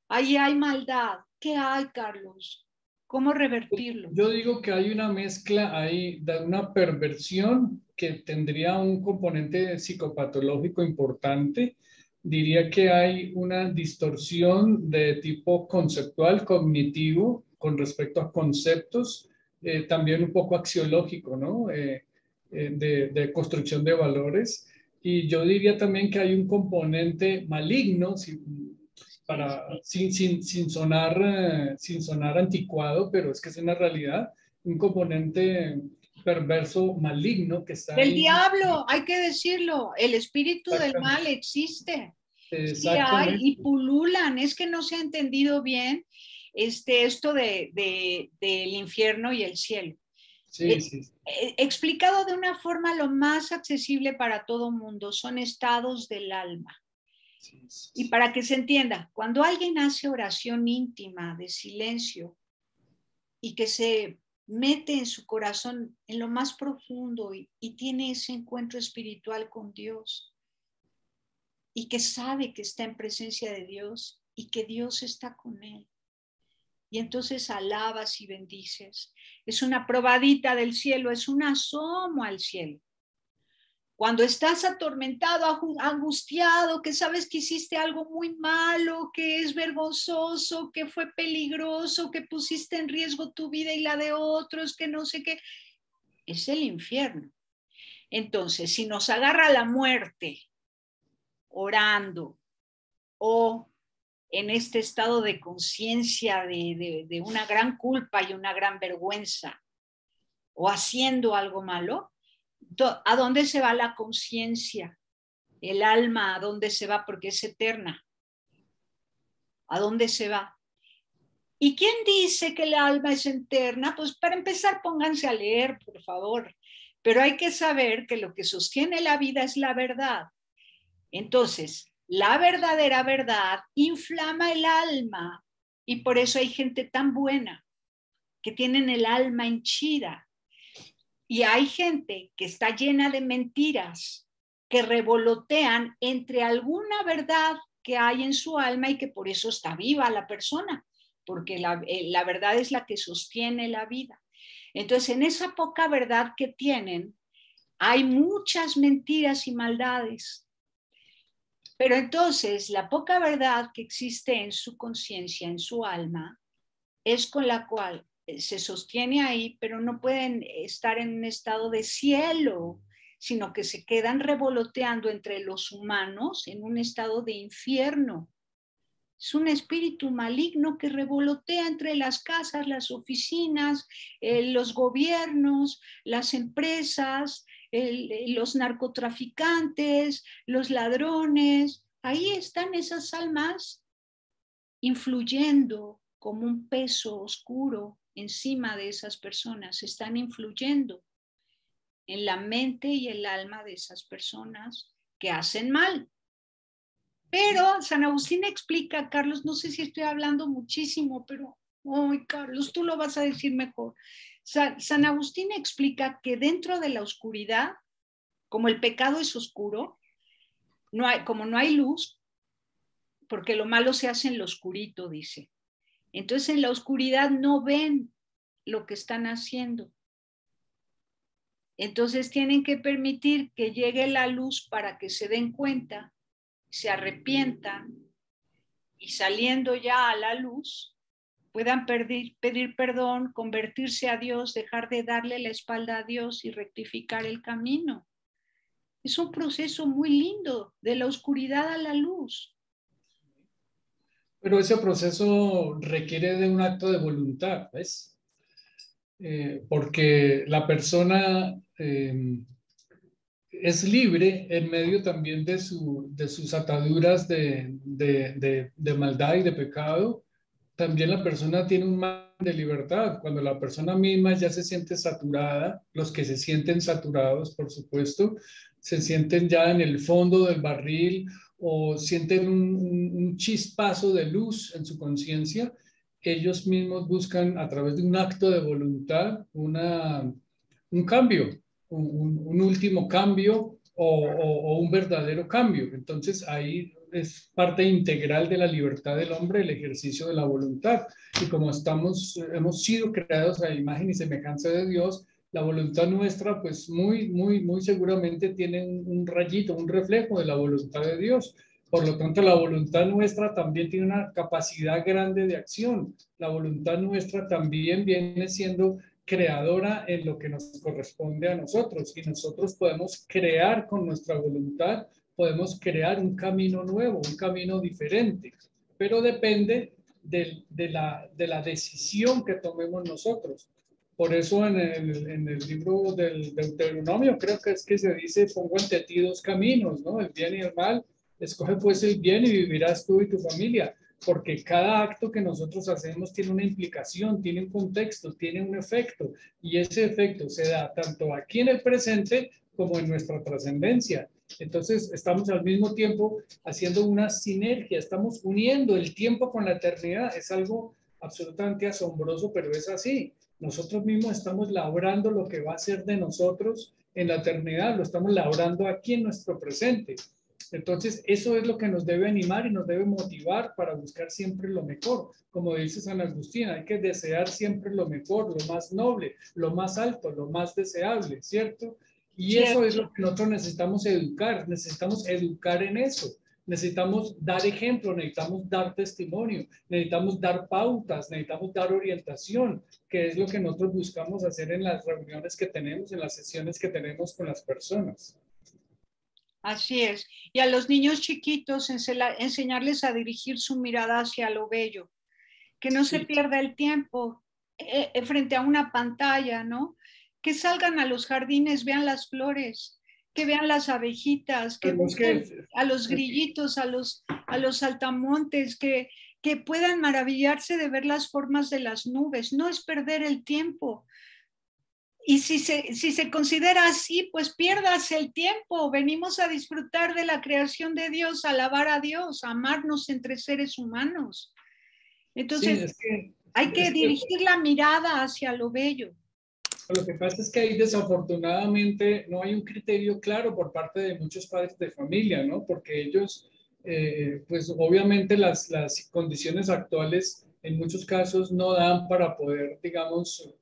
ahí hay maldad. ¿Qué hay, Carlos? ¿Cómo revertirlo? Yo digo que hay una mezcla ahí de una perversión que tendría un componente psicopatológico importante. Diría que hay una distorsión de tipo conceptual, cognitivo, con respecto a conceptos, también un poco axiológico, ¿no? De construcción de valores. Y yo diría también que hay un componente maligno, sin sonar anticuado, pero es que es una realidad, un componente perverso maligno que está Del ahí. diablo, hay que decirlo, el espíritu del mal existe, sí hay Exactamente. y pululan, es que no se ha entendido bien esto del infierno y el cielo. Sí, sí, Explicado de una forma lo más accesible para todo mundo, son estados del alma. sí, Y sí. para que se entienda, cuando alguien hace oración íntima de silencio y que se mete en su corazón en lo más profundo y tiene ese encuentro espiritual con Dios y que sabe que está en presencia de Dios y que Dios está con él. Y entonces alabas y bendices. Es una probadita del cielo, es un asomo al cielo. Cuando estás atormentado, angustiado, que sabes que hiciste algo muy malo, que es vergonzoso, que fue peligroso, que pusiste en riesgo tu vida y la de otros, que no sé qué, es el infierno. Entonces, si nos agarra la muerte orando o en este estado de conciencia de una gran culpa y una gran vergüenza o haciendo algo malo, ¿a dónde se va la conciencia? El alma, ¿a dónde se va? Porque es eterna. ¿A dónde se va? ¿Y quién dice que el alma es eterna? Pues para empezar, pónganse a leer, por favor. Pero hay que saber que lo que sostiene la vida es la verdad. Entonces, la verdadera verdad inflama el alma y por eso hay gente tan buena que tienen el alma henchida. Y hay gente que está llena de mentiras que revolotean entre alguna verdad que hay en su alma y que por eso está viva la persona, porque la verdad es la que sostiene la vida. Entonces, en esa poca verdad que tienen, hay muchas mentiras y maldades. Pero entonces, la poca verdad que existe en su conciencia, en su alma, es con la cual se sostiene ahí, pero no pueden estar en un estado de cielo, sino que se quedan revoloteando entre los humanos en un estado de infierno. Es un espíritu maligno que revolotea entre las casas, las oficinas, los gobiernos, las empresas, los narcotraficantes, los ladrones. Ahí están esas almas influyendo como un peso oscuro encima de esas personas. Están influyendo en la mente y el alma de esas personas que hacen mal. Pero San Agustín explica, Carlos, no sé si estoy hablando muchísimo, pero, ay, Carlos, tú lo vas a decir mejor. San Agustín explica que dentro de la oscuridad, como el pecado es oscuro, como no hay luz, porque lo malo se hace en lo oscurito, dice. Entonces en la oscuridad no ven lo que están haciendo. Entonces tienen que permitir que llegue la luz para que se den cuenta, se arrepientan y saliendo ya a la luz puedan pedir perdón, convertirse a Dios, dejar de darle la espalda a Dios y rectificar el camino. Es un proceso muy lindo, de la oscuridad a la luz. Pero ese proceso requiere de un acto de voluntad, ¿ves? Porque la persona es libre en medio también de sus ataduras de maldad y de pecado. También la persona tiene un margen de libertad. Cuando la persona misma ya se siente saturada, los que se sienten saturados, por supuesto, se sienten ya en el fondo del barril o sienten un chispazo de luz en su conciencia, ellos mismos buscan a través de un acto de voluntad un cambio, un último cambio o un verdadero cambio. Entonces ahí es parte integral de la libertad del hombre el ejercicio de la voluntad. Y como hemos sido creados a imagen y semejanza de Dios, la voluntad nuestra, pues muy seguramente tiene un rayito, un reflejo de la voluntad de Dios. Por lo tanto, la voluntad nuestra también tiene una capacidad grande de acción. La voluntad nuestra también viene siendo creadora en lo que nos corresponde a nosotros y nosotros podemos crear con nuestra voluntad, podemos crear un camino nuevo, un camino diferente, pero depende de la decisión que tomemos nosotros. Por eso en el libro del Deuteronomio creo que es que se dice, pongo ante ti dos caminos, ¿no? El bien y el mal. Escoge pues el bien y vivirás tú y tu familia, porque cada acto que nosotros hacemos tiene una implicación, tiene un contexto, tiene un efecto, y ese efecto se da tanto aquí en el presente como en nuestra trascendencia. Entonces estamos al mismo tiempo haciendo una sinergia, estamos uniendo el tiempo con la eternidad. Es algo absolutamente asombroso, pero es así. Nosotros mismos estamos labrando lo que va a ser de nosotros en la eternidad, lo estamos labrando aquí en nuestro presente. Entonces, eso es lo que nos debe animar y nos debe motivar para buscar siempre lo mejor. Como dice San Agustín, hay que desear siempre lo mejor, lo más noble, lo más alto, lo más deseable, ¿cierto? Y eso es lo que nosotros necesitamos educar en eso. Necesitamos dar ejemplo, necesitamos dar testimonio, necesitamos dar pautas, necesitamos dar orientación, que es lo que nosotros buscamos hacer en las reuniones que tenemos, en las sesiones que tenemos con las personas. Así es. Y a los niños chiquitos enseñarles a dirigir su mirada hacia lo bello, que no se pierda el tiempo frente a una pantalla, ¿no? Que salgan a los jardines, vean las flores, que vean las abejitas, que busquen a los grillitos, a los saltamontes, que puedan maravillarse de ver las formas de las nubes. No es perder el tiempo. Y si se considera así, pues pierdas el tiempo. Venimos a disfrutar de la creación de Dios, a alabar a Dios, a amarnos entre seres humanos. Entonces, hay que dirigir la mirada hacia lo bello. Lo que pasa es que ahí desafortunadamente no hay un criterio claro por parte de muchos padres de familia, ¿no? Porque ellos, pues obviamente las condiciones actuales en muchos casos no dan para poder, digamos,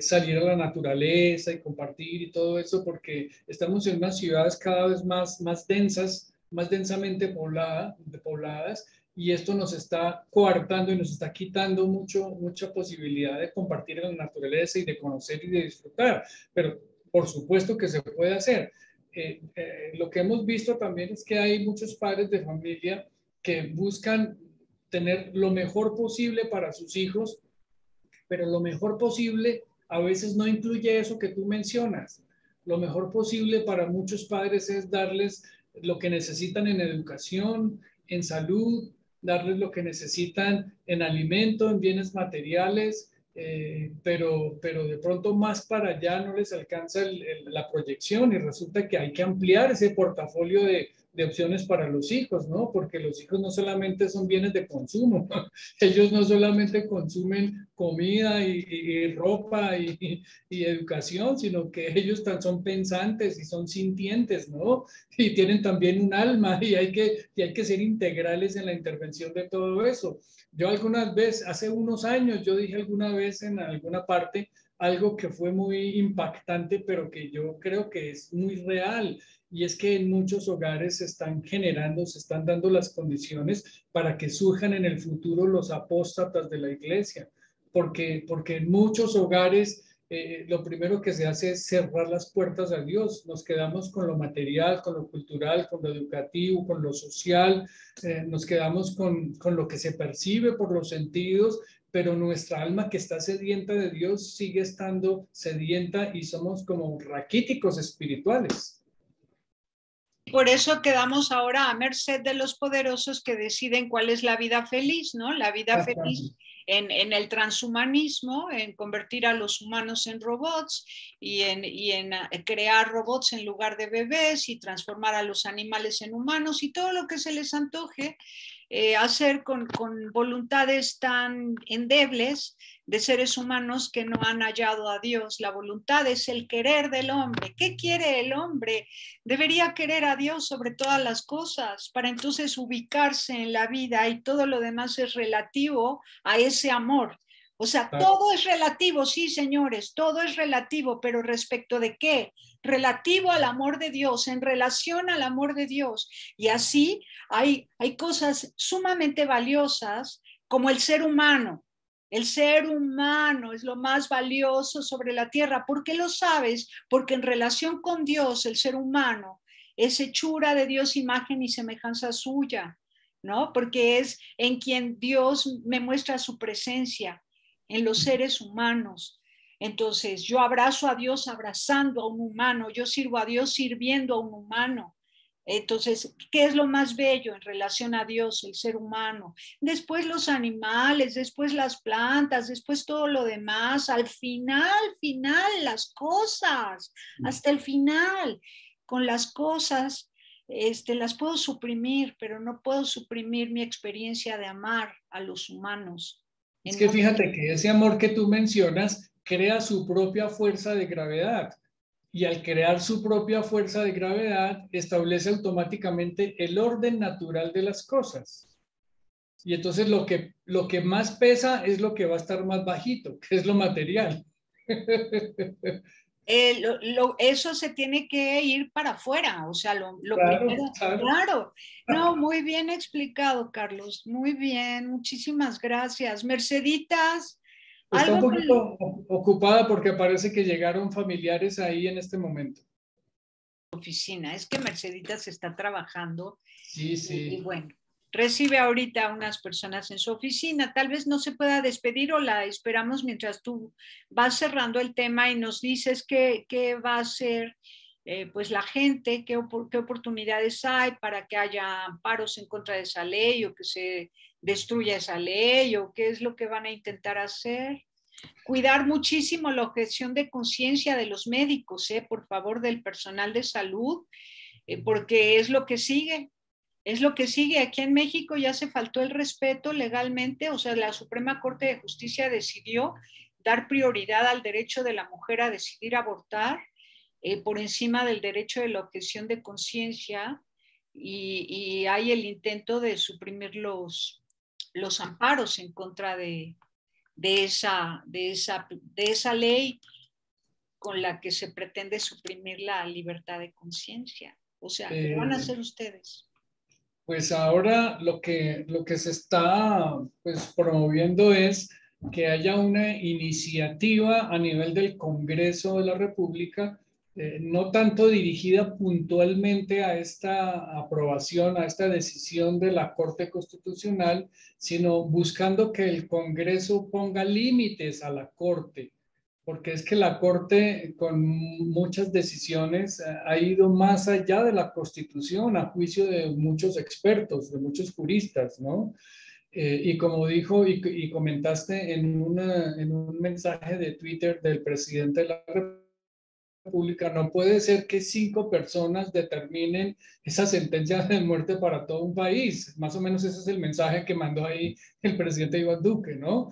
salir a la naturaleza y compartir y todo eso, porque estamos en unas ciudades cada vez más densas, más densamente pobladas, y esto nos está coartando y nos está quitando mucha posibilidad de compartir en la naturaleza y de conocer y de disfrutar, pero por supuesto que se puede hacer. Lo que hemos visto también es que hay muchos padres de familia que buscan tener lo mejor posible para sus hijos, pero lo mejor posible a veces no incluye eso que tú mencionas. Lo mejor posible para muchos padres es darles lo que necesitan en educación, en salud, darles lo que necesitan en alimento, en bienes materiales, pero de pronto más para allá no les alcanza la proyección y resulta que hay que ampliar ese portafolio de opciones para los hijos, ¿no? Porque los hijos no solamente son bienes de consumo, ellos no solamente consumen comida y ropa y educación, sino que ellos son pensantes y son sintientes, ¿no? Y tienen también un alma y hay que ser integrales en la intervención de todo eso. Yo algunas veces, hace unos años, yo dije alguna vez en alguna parte algo que fue muy impactante, pero que yo creo que es muy real, y es que en muchos hogares se están generando, se están dando las condiciones para que surjan en el futuro los apóstatas de la iglesia, porque en muchos hogares lo primero que se hace es cerrar las puertas a Dios. Nos quedamos con lo material, con lo cultural, con lo educativo, con lo social, nos quedamos con lo que se percibe por los sentidos, pero nuestra alma que está sedienta de Dios sigue estando sedienta y somos como raquíticos espirituales. Por eso quedamos ahora a merced de los poderosos que deciden cuál es la vida feliz, ¿no? La vida feliz en el transhumanismo, en convertir a los humanos en robots y en crear robots en lugar de bebés y transformar a los animales en humanos y todo lo que se les antoje. Hacer con voluntades tan endebles de seres humanos que no han hallado a Dios. La voluntad es el querer del hombre. ¿Qué quiere el hombre? Debería querer a Dios sobre todas las cosas para entonces ubicarse en la vida, y todo lo demás es relativo a ese amor. O sea, todo es relativo, sí, señores, todo es relativo, pero ¿respecto de qué? Relativo al amor de Dios, en relación al amor de Dios. Y así hay cosas sumamente valiosas como el ser humano. El ser humano es lo más valioso sobre la tierra. ¿Por qué lo sabes? Porque en relación con Dios, el ser humano es hechura de Dios, imagen y semejanza suya, ¿no? Porque es en quien Dios me muestra su presencia, en los seres humanos. Entonces, yo abrazo a Dios abrazando a un humano, yo sirvo a Dios sirviendo a un humano. Entonces, ¿qué es lo más bello en relación a Dios? El ser humano. Después los animales, después las plantas, después todo lo demás. Al final, las cosas, hasta el final. Con las cosas, las puedo suprimir, pero no puedo suprimir mi experiencia de amar a los humanos. Es que fíjate que ese amor que tú mencionas crea su propia fuerza de gravedad. Y al crear su propia fuerza de gravedad, establece automáticamente el orden natural de las cosas. Y entonces lo que más pesa es lo que va a estar más bajito, que es lo material. Eso se tiene que ir para afuera, o sea, lo Claro, primero, claro. No, muy bien explicado, Carlos, muy bien, muchísimas gracias. Merceditas, está un algo poquito ocupada porque parece que llegaron familiares ahí en este momento. Oficina, es que Merceditas está trabajando. Sí, sí. Y bueno, recibe ahorita a unas personas en su oficina, tal vez no se pueda despedir o la esperamos mientras tú vas cerrando el tema y nos dices qué va a hacer pues la gente, qué oportunidades hay para que haya amparos en contra de esa ley o que se destruya esa ley o qué es lo que van a intentar hacer. Cuidar muchísimo la objeción de conciencia de los médicos, por favor, del personal de salud, porque es lo que sigue. Es lo que sigue. Aquí en México ya se faltó el respeto legalmente, o sea, la Suprema Corte de Justicia decidió dar prioridad al derecho de la mujer a decidir abortar por encima del derecho de la objeción de conciencia, y hay el intento de suprimir los amparos en contra de esa ley con la que se pretende suprimir la libertad de conciencia. O sea, ¿qué van a hacer ustedes? Pues ahora lo que se está pues, promoviendo es que haya una iniciativa a nivel del Congreso de la República, no tanto dirigida puntualmente a esta aprobación, a esta decisión de la Corte Constitucional, sino buscando que el Congreso ponga límites a la Corte, porque es que la Corte con muchas decisiones ha ido más allá de la Constitución, a juicio de muchos expertos, de muchos juristas, ¿no? Y como dijo y comentaste en un mensaje de Twitter del presidente de la República, pública, no puede ser que 5 personas determinen esa sentencia de muerte para todo un país. Más o menos ese es el mensaje que mandó ahí el presidente Iván Duque, ¿no?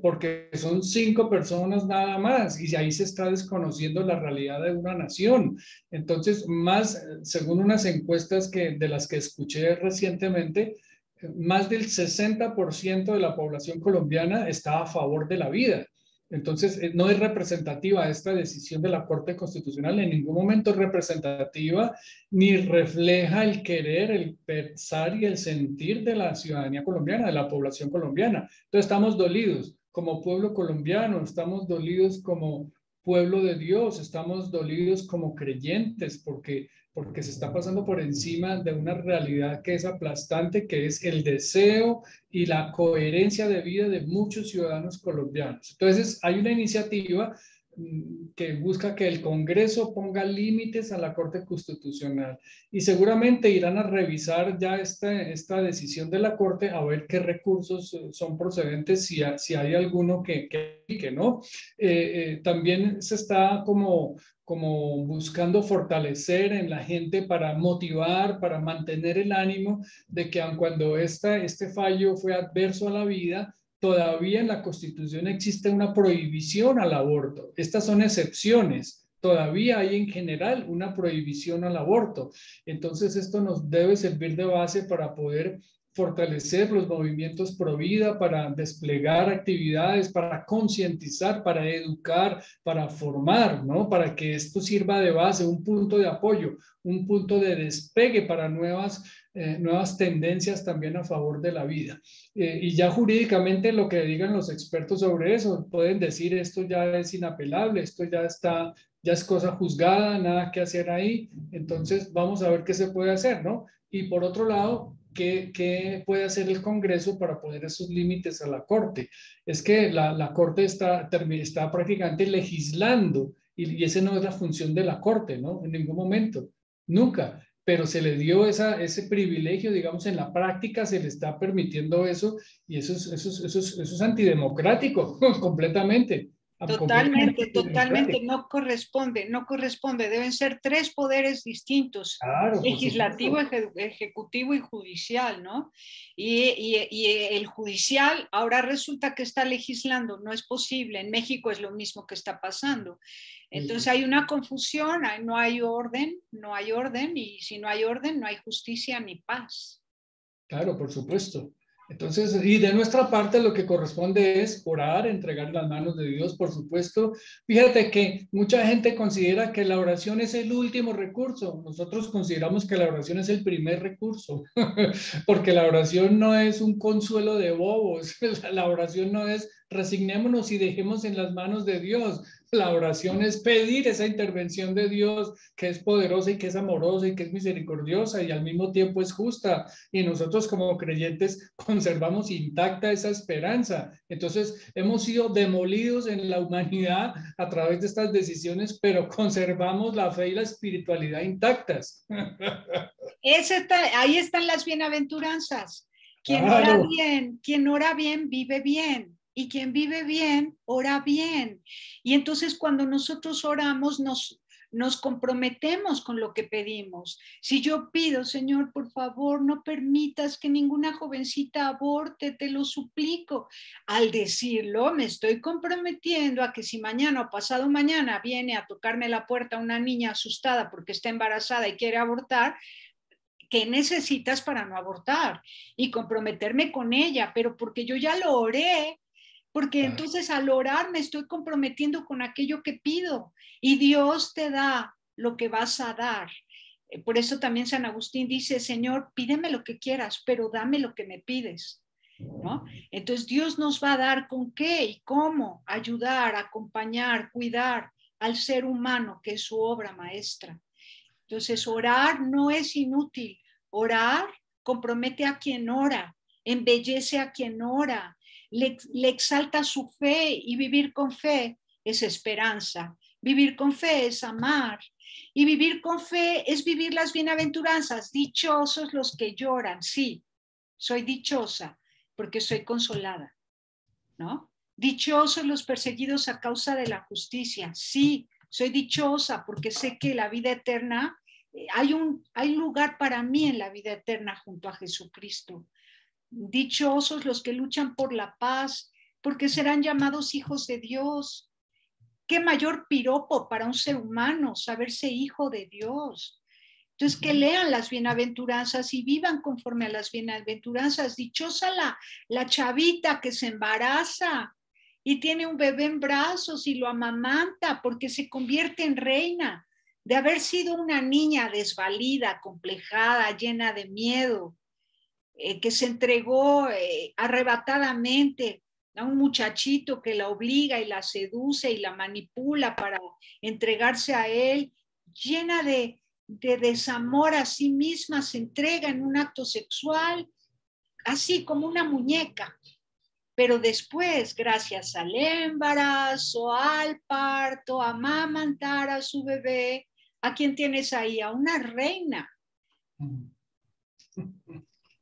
Porque son 5 personas nada más y ahí se está desconociendo la realidad de una nación. Entonces, más, según unas encuestas de las que escuché recientemente, más del 60% de la población colombiana está a favor de la vida. Entonces, no es representativa esta decisión de la Corte Constitucional, en ningún momento es representativa, ni refleja el querer, el pensar y el sentir de la ciudadanía colombiana, de la población colombiana. Entonces, estamos dolidos como pueblo colombiano, estamos dolidos como pueblo de Dios, estamos dolidos como creyentes, porque se está pasando por encima de una realidad que es aplastante, que es el deseo y la coherencia de vida de muchos ciudadanos colombianos. Entonces, hay una iniciativa que busca que el Congreso ponga límites a la Corte Constitucional y seguramente irán a revisar ya esta decisión de la Corte a ver qué recursos son procedentes, si hay alguno que ¿no? También se está como buscando fortalecer en la gente para motivar, para mantener el ánimo de que aun cuando este fallo fue adverso a la vida, todavía en la Constitución existe una prohibición al aborto. Estas son excepciones. Todavía hay en general una prohibición al aborto. Entonces esto nos debe servir de base para poder fortalecer los movimientos pro vida, para desplegar actividades, para concientizar, para educar, para formar, ¿no? Para que esto sirva de base, un punto de apoyo, un punto de despegue para nuevas tendencias también a favor de la vida. Y ya jurídicamente lo que digan los expertos sobre eso, pueden decir esto ya es inapelable, esto ya es cosa juzgada, nada que hacer ahí. Entonces vamos a ver qué se puede hacer, ¿no? Y por otro lado, ¿qué puede hacer el Congreso para poner esos límites a la Corte? Es que la Corte está prácticamente legislando y esa no es la función de la Corte, ¿no? En ningún momento, nunca. Pero se le dio ese privilegio, digamos, en la práctica se le está permitiendo eso y eso es antidemocrático completamente. Totalmente, totalmente, no corresponde. Deben ser 3 poderes distintos, Claro, legislativo, ejecutivo y judicial, ¿no? Y el judicial ahora resulta que está legislando, no es posible. En México es lo mismo que está pasando. Entonces hay una confusión, no hay orden, y si no hay orden, no hay justicia ni paz. Claro, por supuesto. Entonces, y de nuestra parte lo que corresponde es orar, entregar las manos de Dios, por supuesto. Fíjate que mucha gente considera que la oración es el último recurso. Nosotros consideramos que la oración es el primer recurso, porque la oración no es un consuelo de bobos. La oración no es resignémonos y dejemos en las manos de Dios. La oración es pedir esa intervención de Dios que es poderosa y que es amorosa y que es misericordiosa y al mismo tiempo es justa. Y nosotros como creyentes conservamos intacta esa esperanza. Entonces hemos sido demolidos en la humanidad a través de estas decisiones, pero conservamos la fe y la espiritualidad intactas. Ahí están las bienaventuranzas. Claro. Quien ora bien, vive bien. Y quien vive bien, ora bien. Y entonces cuando nosotros oramos, nos comprometemos con lo que pedimos. Si yo pido, Señor, por favor, no permitas que ninguna jovencita aborte, te lo suplico. Al decirlo, me estoy comprometiendo a que si mañana o pasado mañana viene a tocarme la puerta una niña asustada porque está embarazada y quiere abortar, ¿qué necesitas para no abortar? Y comprometerme con ella, pero porque yo ya lo oré, porque entonces al orar me estoy comprometiendo con aquello que pido y Dios te da lo que vas a dar. Por eso también San Agustín dice, Señor, pídeme lo que quieras, pero dame lo que me pides, ¿no? Entonces Dios nos va a dar con qué y cómo ayudar, acompañar, cuidar al ser humano, que es su obra maestra. Entonces orar no es inútil, orar compromete a quien ora, embellece a quien ora, le exalta su fe y vivir con fe es esperanza. Vivir con fe es amar y vivir con fe es vivir las bienaventuranzas. Dichosos los que lloran, sí, soy dichosa porque soy consolada, ¿no? Dichosos los perseguidos a causa de la justicia, sí, soy dichosa porque sé que la vida eterna, hay lugar para mí en la vida eterna junto a Jesucristo. Dichosos los que luchan por la paz, porque serán llamados hijos de Dios. Qué mayor piropo para un ser humano saberse hijo de Dios. Entonces, que lean las bienaventuranzas y vivan conforme a las bienaventuranzas. Dichosa la chavita que se embaraza y tiene un bebé en brazos y lo amamanta porque se convierte en reina. De haber sido una niña desvalida, complejada, llena de miedo, que se entregó arrebatadamente a un muchachito que la obliga y la seduce y la manipula para entregarse a él, llena de desamor a sí misma, se entrega en un acto sexual, así como una muñeca. Pero después, gracias al embarazo, al parto, a amamantar a su bebé, ¿a quién tienes ahí? A una reina.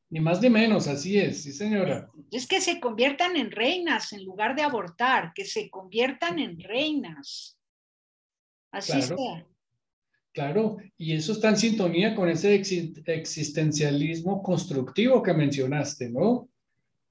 Ni más ni menos, así es, sí señora. Es que se conviertan en reinas en lugar de abortar, que se conviertan en reinas. Así Claro, sea. claro, y eso está en sintonía con ese existencialismo constructivo que mencionaste, ¿no?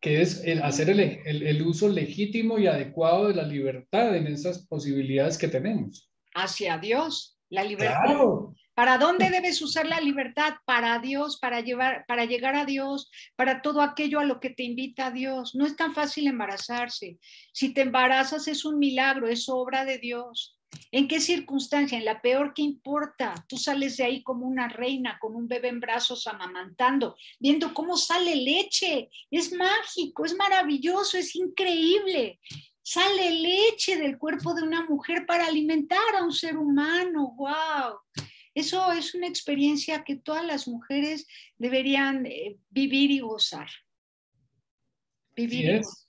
Que es hacer el uso legítimo y adecuado de la libertad en esas posibilidades que tenemos. Hacia Dios, la libertad. Claro, ¿Para dónde debes usar la libertad? Para Dios, para llegar a Dios, para todo aquello a lo que te invita a Dios. No es tan fácil embarazarse. Si te embarazas es un milagro, es obra de Dios. ¿En qué circunstancia? En la peor, que importa. Tú sales de ahí como una reina con un bebé en brazos amamantando, viendo cómo sale leche. Es mágico, es maravilloso, es increíble. Sale leche del cuerpo de una mujer para alimentar a un ser humano. ¡Wow! Eso es una experiencia que todas las mujeres deberían vivir y gozar. así Vivir y gozar. es.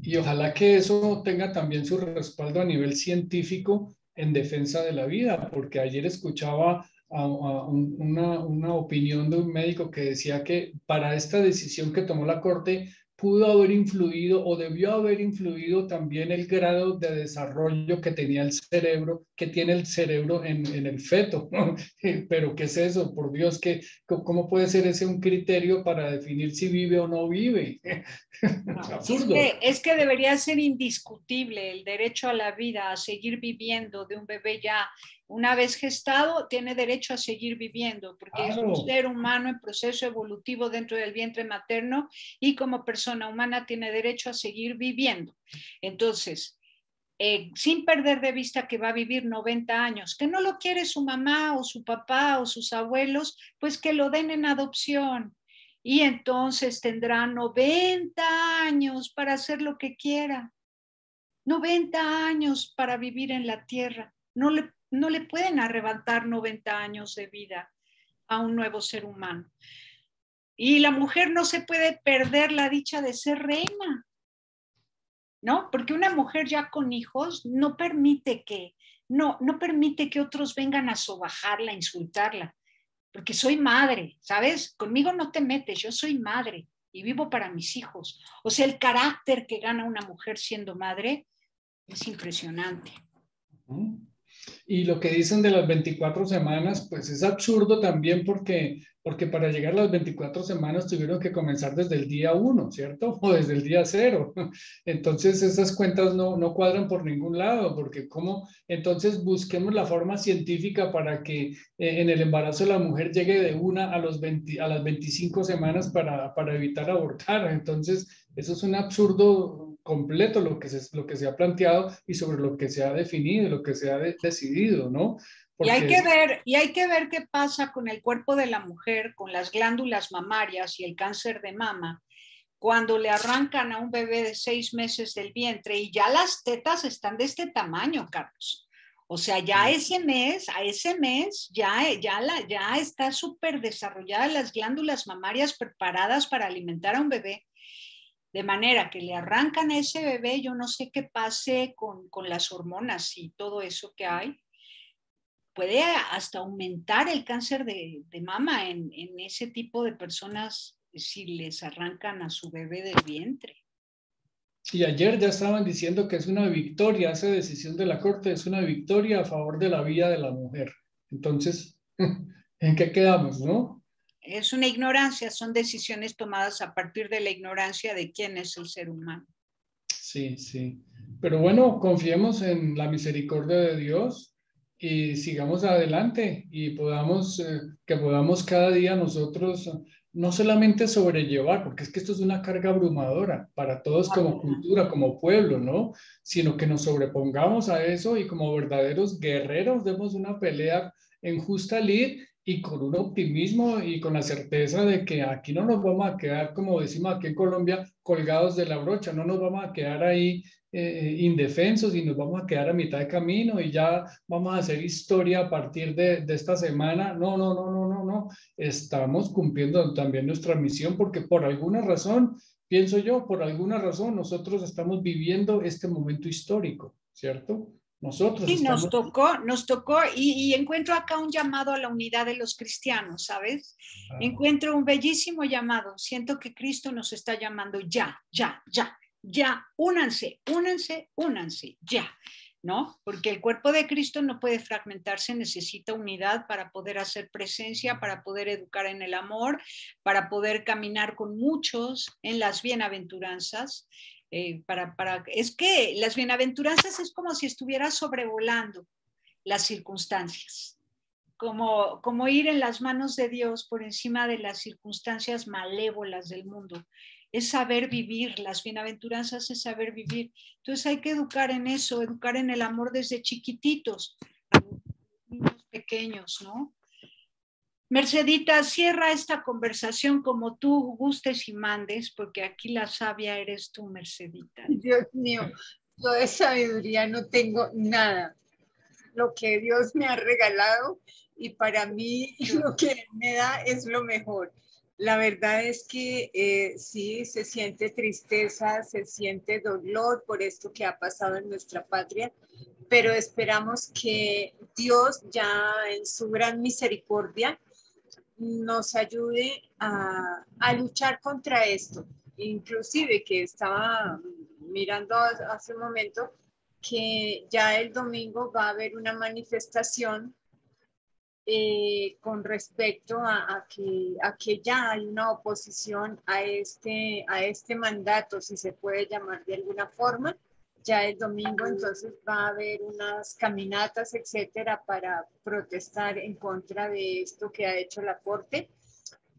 Y ojalá que eso tenga también su respaldo a nivel científico en defensa de la vida, porque ayer escuchaba una opinión de un médico que decía que para esta decisión que tomó la Corte pudo haber influido o debió haber influido también el grado de desarrollo que tenía el cerebro, que tiene el cerebro en el feto. Pero ¿qué es eso? Por Dios, ¿cómo puede ser ese un criterio para definir si vive o no vive? No, Absurdo. es que debería ser indiscutible el derecho a la vida, a seguir viviendo de un bebé ya una vez gestado, tiene derecho a seguir viviendo, porque es un Claro, ser humano en proceso evolutivo dentro del vientre materno y como persona humana tiene derecho a seguir viviendo. Entonces, sin perder de vista que va a vivir 90 años, que no lo quiere su mamá o su papá o sus abuelos, pues que lo den en adopción. Y entonces tendrá 90 años para hacer lo que quiera, 90 años para vivir en la tierra. No le pueden arrebatar 90 años de vida a un nuevo ser humano. Y la mujer no se puede perder la dicha de ser reina, ¿no? Porque una mujer ya con hijos no permite que otros vengan a sobajarla, a insultarla, porque soy madre, ¿sabes? Conmigo no te metes, yo soy madre y vivo para mis hijos. O sea, el carácter que gana una mujer siendo madre es impresionante. y lo que dicen de las 24 semanas, pues es absurdo también porque para llegar a las 24 semanas tuvieron que comenzar desde el día 1, ¿cierto? O desde el día 0. Entonces esas cuentas no cuadran por ningún lado, porque ¿cómo? Entonces busquemos la forma científica para que en el embarazo la mujer llegue de 1 a a las 25 semanas para evitar abortar. Entonces eso es un absurdo completo lo que se ha planteado y sobre lo que se ha definido, lo que se ha decidido, ¿no? Porque Y hay que ver qué pasa con el cuerpo de la mujer, con las glándulas mamarias y el cáncer de mama, cuando le arrancan a un bebé de 6 meses del vientre y ya las tetas están de este tamaño, Carlos. O sea, ya a ese mes, ya está súper desarrolladas las glándulas mamarias preparadas para alimentar a un bebé. De manera que le arrancan a ese bebé, yo no sé qué pase con las hormonas y todo eso que hay. Puede hasta aumentar el cáncer de mama en ese tipo de personas si les arrancan a su bebé del vientre. Y ayer ya estaban diciendo que es una victoria, esa decisión de la Corte es una victoria a favor de la vida de la mujer. Entonces, ¿en qué quedamos, no? Es una ignorancia, son decisiones tomadas a partir de la ignorancia de quién es el ser humano. Sí, sí. Pero bueno, confiemos en la misericordia de Dios y sigamos adelante y que podamos cada día nosotros no solamente sobrellevar, porque es que esto es una carga abrumadora para todos como cultura, como pueblo, ¿no? Sino que nos sobrepongamos a eso y como verdaderos guerreros demos una pelea en justa lid y con un optimismo y con la certeza de que aquí no nos vamos a quedar, como decimos aquí en Colombia, colgados de la brocha, no nos vamos a quedar ahí indefensos y nos vamos a quedar a mitad de camino y ya vamos a hacer historia a partir de esta semana. No, no, no, no, no, no. Estamos cumpliendo también nuestra misión porque por alguna razón, pienso yo, por alguna razón nosotros estamos viviendo este momento histórico, ¿cierto? Nosotros Sí, estamos... nos tocó y encuentro acá un llamado a la unidad de los cristianos, ¿sabes? Encuentro un bellísimo llamado. Siento que Cristo nos está llamando ya, ya, ya, ya, únanse, únanse, únanse, ya, ¿no? Porque el cuerpo de Cristo no puede fragmentarse, necesita unidad para poder hacer presencia, para poder educar en el amor, para poder caminar con muchos en las bienaventuranzas. Es que las bienaventuranzas es como si estuvieras sobrevolando las circunstancias, como ir en las manos de Dios por encima de las circunstancias malévolas del mundo. Es saber vivir, las bienaventuranzas es saber vivir. Entonces hay que educar en eso, educar en el amor desde chiquititos, a los niños pequeños, ¿no? Mercedita, cierra esta conversación como tú gustes y mandes, porque aquí la sabia eres tú, Mercedita. Dios mío, yo de sabiduría no tengo nada. Lo que Dios me ha regalado y para mí lo que Él me da es lo mejor. La verdad es que sí, se siente tristeza, se siente dolor por esto que ha pasado en nuestra patria, pero esperamos que Dios ya en su gran misericordia nos ayude a luchar contra esto. Inclusive que estaba mirando hace un momento que ya el domingo va a haber una manifestación con respecto a que ya hay una oposición a este mandato, si se puede llamar de alguna forma. Ya el domingo entonces va a haber unas caminatas, etcétera, para protestar en contra de esto que ha hecho la Corte,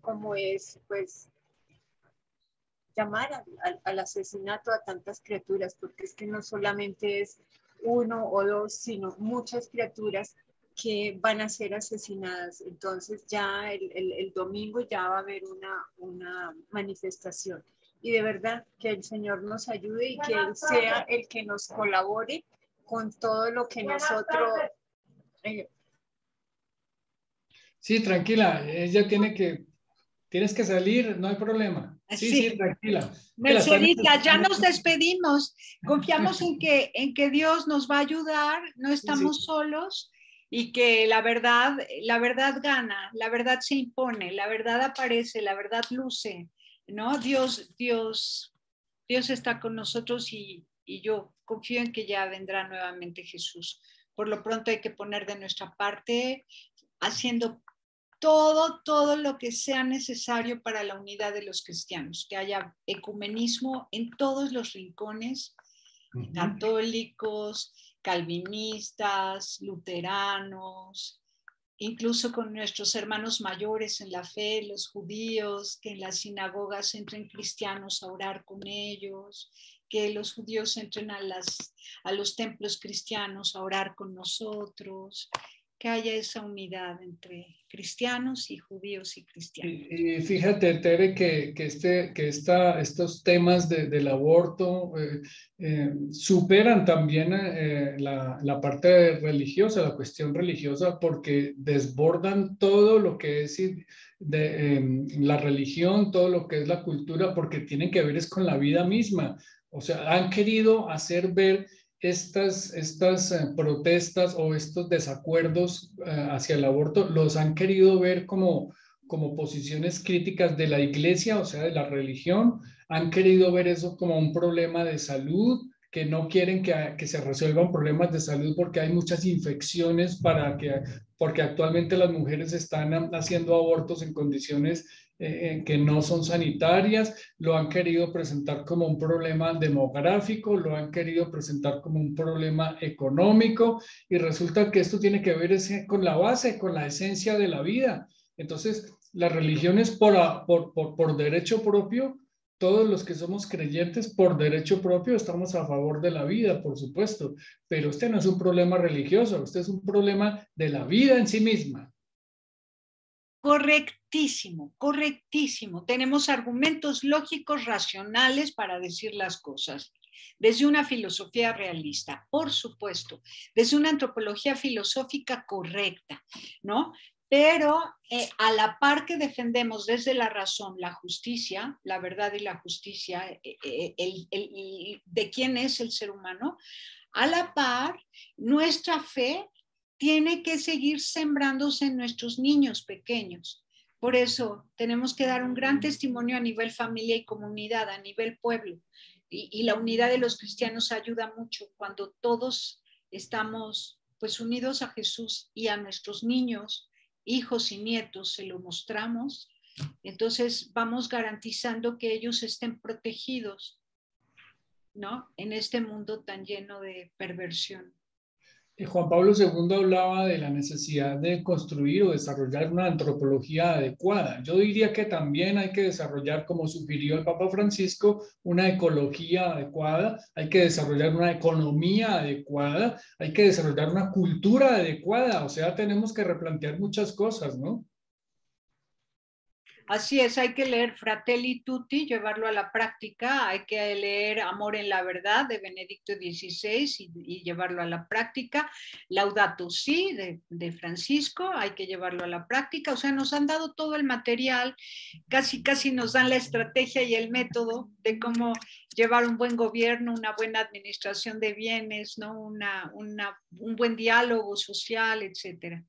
como es pues llamar al asesinato a tantas criaturas, porque es que no solamente es uno o dos, sino muchas criaturas que van a ser asesinadas. Entonces ya el domingo ya va a haber una manifestación. Y de verdad que el Señor nos ayude y que Él sea el que nos colabore con todo lo que nosotros... Sí, tranquila, ella tienes que salir, no hay problema. Sí, sí, tranquila. Mercedita, ya nos despedimos. Confiamos en que Dios nos va a ayudar, no estamos solos y que la verdad gana, la verdad se impone, la verdad aparece, la verdad luce, ¿no? Dios está con nosotros y yo confío en que ya vendrá nuevamente Jesús. Por lo pronto hay que poner de nuestra parte, haciendo todo lo que sea necesario para la unidad de los cristianos, que haya ecumenismo en todos los rincones, católicos, calvinistas, luteranos, incluso con nuestros hermanos mayores en la fe, los judíos, que en las sinagogas entren cristianos a orar con ellos, que los judíos entren a los templos cristianos a orar con nosotros, que haya esa unidad entre cristianos y judíos y cristianos. Y fíjate, Tere, que estos temas del aborto superan también la parte religiosa, la cuestión religiosa, porque desbordan todo lo que es la religión, todo lo que es la cultura, porque tienen que ver es con la vida misma. O sea, han querido hacer ver estas protestas o estos desacuerdos hacia el aborto, los han querido ver como posiciones críticas de la iglesia, o sea, de la religión, han querido ver eso como un problema de salud, que no quieren que se resuelvan problemas de salud porque hay muchas infecciones porque actualmente las mujeres están haciendo abortos en condiciones que no son sanitarias, lo han querido presentar como un problema demográfico, lo han querido presentar como un problema económico, y resulta que esto tiene que ver con la base, con la esencia de la vida. Entonces, las religiones por derecho propio, todos los que somos creyentes por derecho propio estamos a favor de la vida, por supuesto, pero este no es un problema religioso, este es un problema de la vida en sí misma. Correctísimo, correctísimo. Tenemos argumentos lógicos, racionales para decir las cosas. Desde una filosofía realista, por supuesto, desde una antropología filosófica correcta, ¿no? Pero a la par que defendemos desde la razón la justicia, la verdad y la justicia, de quién es el ser humano, a la par, nuestra fe tiene que seguir sembrándose en nuestros niños pequeños. Por eso tenemos que dar un gran testimonio a nivel familia y comunidad, a nivel pueblo. Y la unidad de los cristianos ayuda mucho cuando todos estamos pues unidos a Jesús y a nuestros niños, hijos y nietos se lo mostramos. Entonces vamos garantizando que ellos estén protegidos, ¿no? En este mundo tan lleno de perversión. Juan Pablo II hablaba de la necesidad de construir o desarrollar una antropología adecuada. Yo diría que también hay que desarrollar, como sugirió el Papa Francisco, una ecología adecuada, hay que desarrollar una economía adecuada, hay que desarrollar una cultura adecuada, o sea, tenemos que replantear muchas cosas, ¿no? Así es, hay que leer Fratelli Tutti, llevarlo a la práctica, hay que leer Amor en la Verdad de Benedicto XVI y llevarlo a la práctica, Laudato Si de Francisco, hay que llevarlo a la práctica, o sea, nos han dado todo el material, casi nos dan la estrategia y el método de cómo llevar un buen gobierno, una buena administración de bienes, ¿no? Un buen diálogo social, etcétera.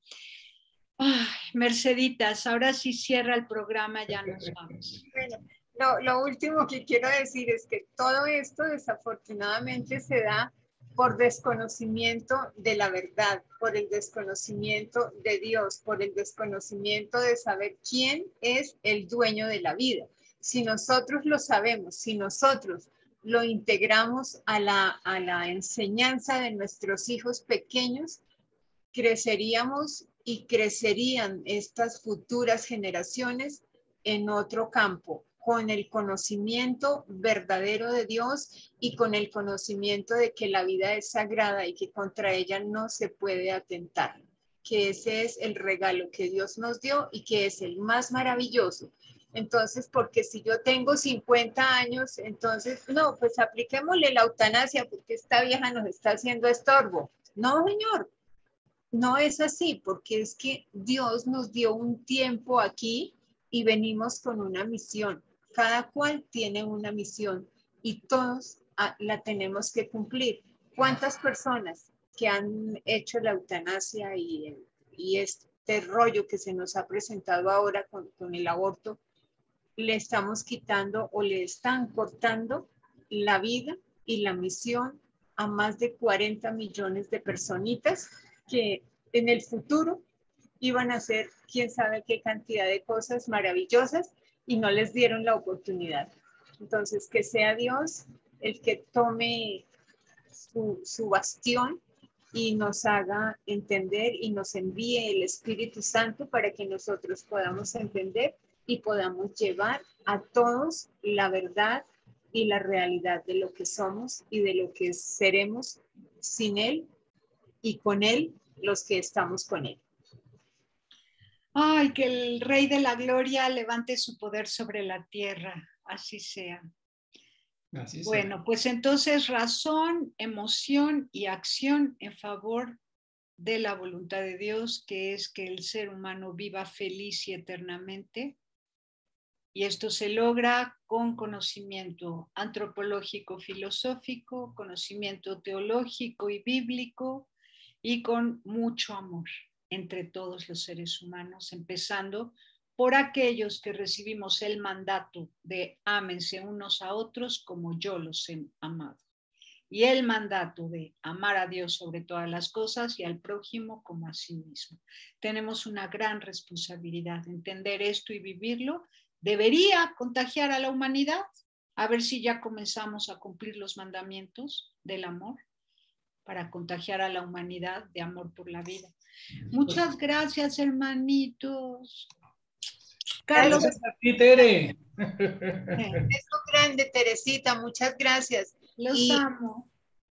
Ay, Merceditas, ahora sí cierra el programa, ya nos vamos. Bueno, lo último que quiero decir es que todo esto desafortunadamente se da por desconocimiento de la verdad, por el desconocimiento de Dios, por el desconocimiento de saber quién es el dueño de la vida. Si nosotros lo sabemos, si nosotros lo integramos a la enseñanza de nuestros hijos pequeños, creceríamos y crecerían estas futuras generaciones en otro campo, con el conocimiento verdadero de Dios y con el conocimiento de que la vida es sagrada y que contra ella no se puede atentar, que ese es el regalo que Dios nos dio y que es el más maravilloso. Entonces, porque si yo tengo 50 años, entonces, no, pues apliquémosle la eutanasia porque esta vieja nos está haciendo estorbo. No, señor, no es así, porque es que Dios nos dio un tiempo aquí y venimos con una misión. Cada cual tiene una misión y todos la tenemos que cumplir. ¿Cuántas personas que han hecho la eutanasia y este rollo que se nos ha presentado ahora con el aborto, le estamos quitando o le están cortando la vida y la misión a más de 40 millones de personitas que en el futuro iban a hacer quién sabe qué cantidad de cosas maravillosas y no les dieron la oportunidad? Entonces, que sea Dios el que tome su bastión y nos haga entender y nos envíe el Espíritu Santo para que nosotros podamos entender y podamos llevar a todos la verdad y la realidad de lo que somos y de lo que seremos sin Él y con Él los que estamos con Él. Ay, que el Rey de la Gloria levante su poder sobre la tierra, así sea. Así Bueno, sea. pues entonces razón, emoción y acción en favor de la voluntad de Dios, que es que el ser humano viva feliz y eternamente. Y esto se logra con conocimiento antropológico, filosófico, conocimiento teológico y bíblico, y con mucho amor entre todos los seres humanos, empezando por aquellos que recibimos el mandato de ámense unos a otros como yo los he amado. Y el mandato de amar a Dios sobre todas las cosas y al prójimo como a sí mismo. Tenemos una gran responsabilidad. Entender esto y vivirlo debería contagiar a la humanidad. A ver si ya comenzamos a cumplir los mandamientos del amor para contagiar a la humanidad de amor por la vida. Muchas gracias, hermanitos. Carlos. Gracias a ti, Tere. Beso grande, Teresita, muchas gracias. Los amo.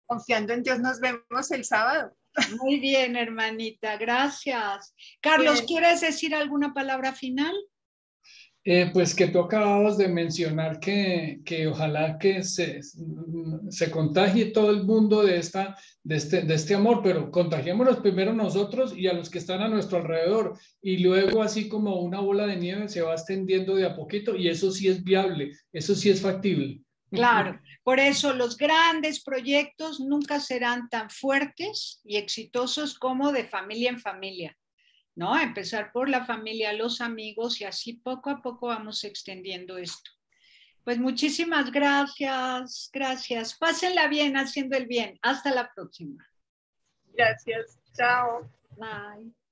Confiando en Dios, nos vemos el sábado. Muy bien, hermanita, gracias. Carlos, Bien. ¿quieres decir alguna palabra final? Pues que tú acababas de mencionar que ojalá que se contagie todo el mundo de este amor, pero contagiémonos primero nosotros y a los que están a nuestro alrededor, y luego así como una bola de nieve se va extendiendo de a poquito, y eso sí es viable, eso sí es factible. Claro, por eso los grandes proyectos nunca serán tan fuertes y exitosos como de familia en familia, ¿no? Empezar por la familia, los amigos, y así poco a poco vamos extendiendo esto. Pues muchísimas gracias, gracias. Pásenla bien haciendo el bien. Hasta la próxima. Gracias, chao. Bye.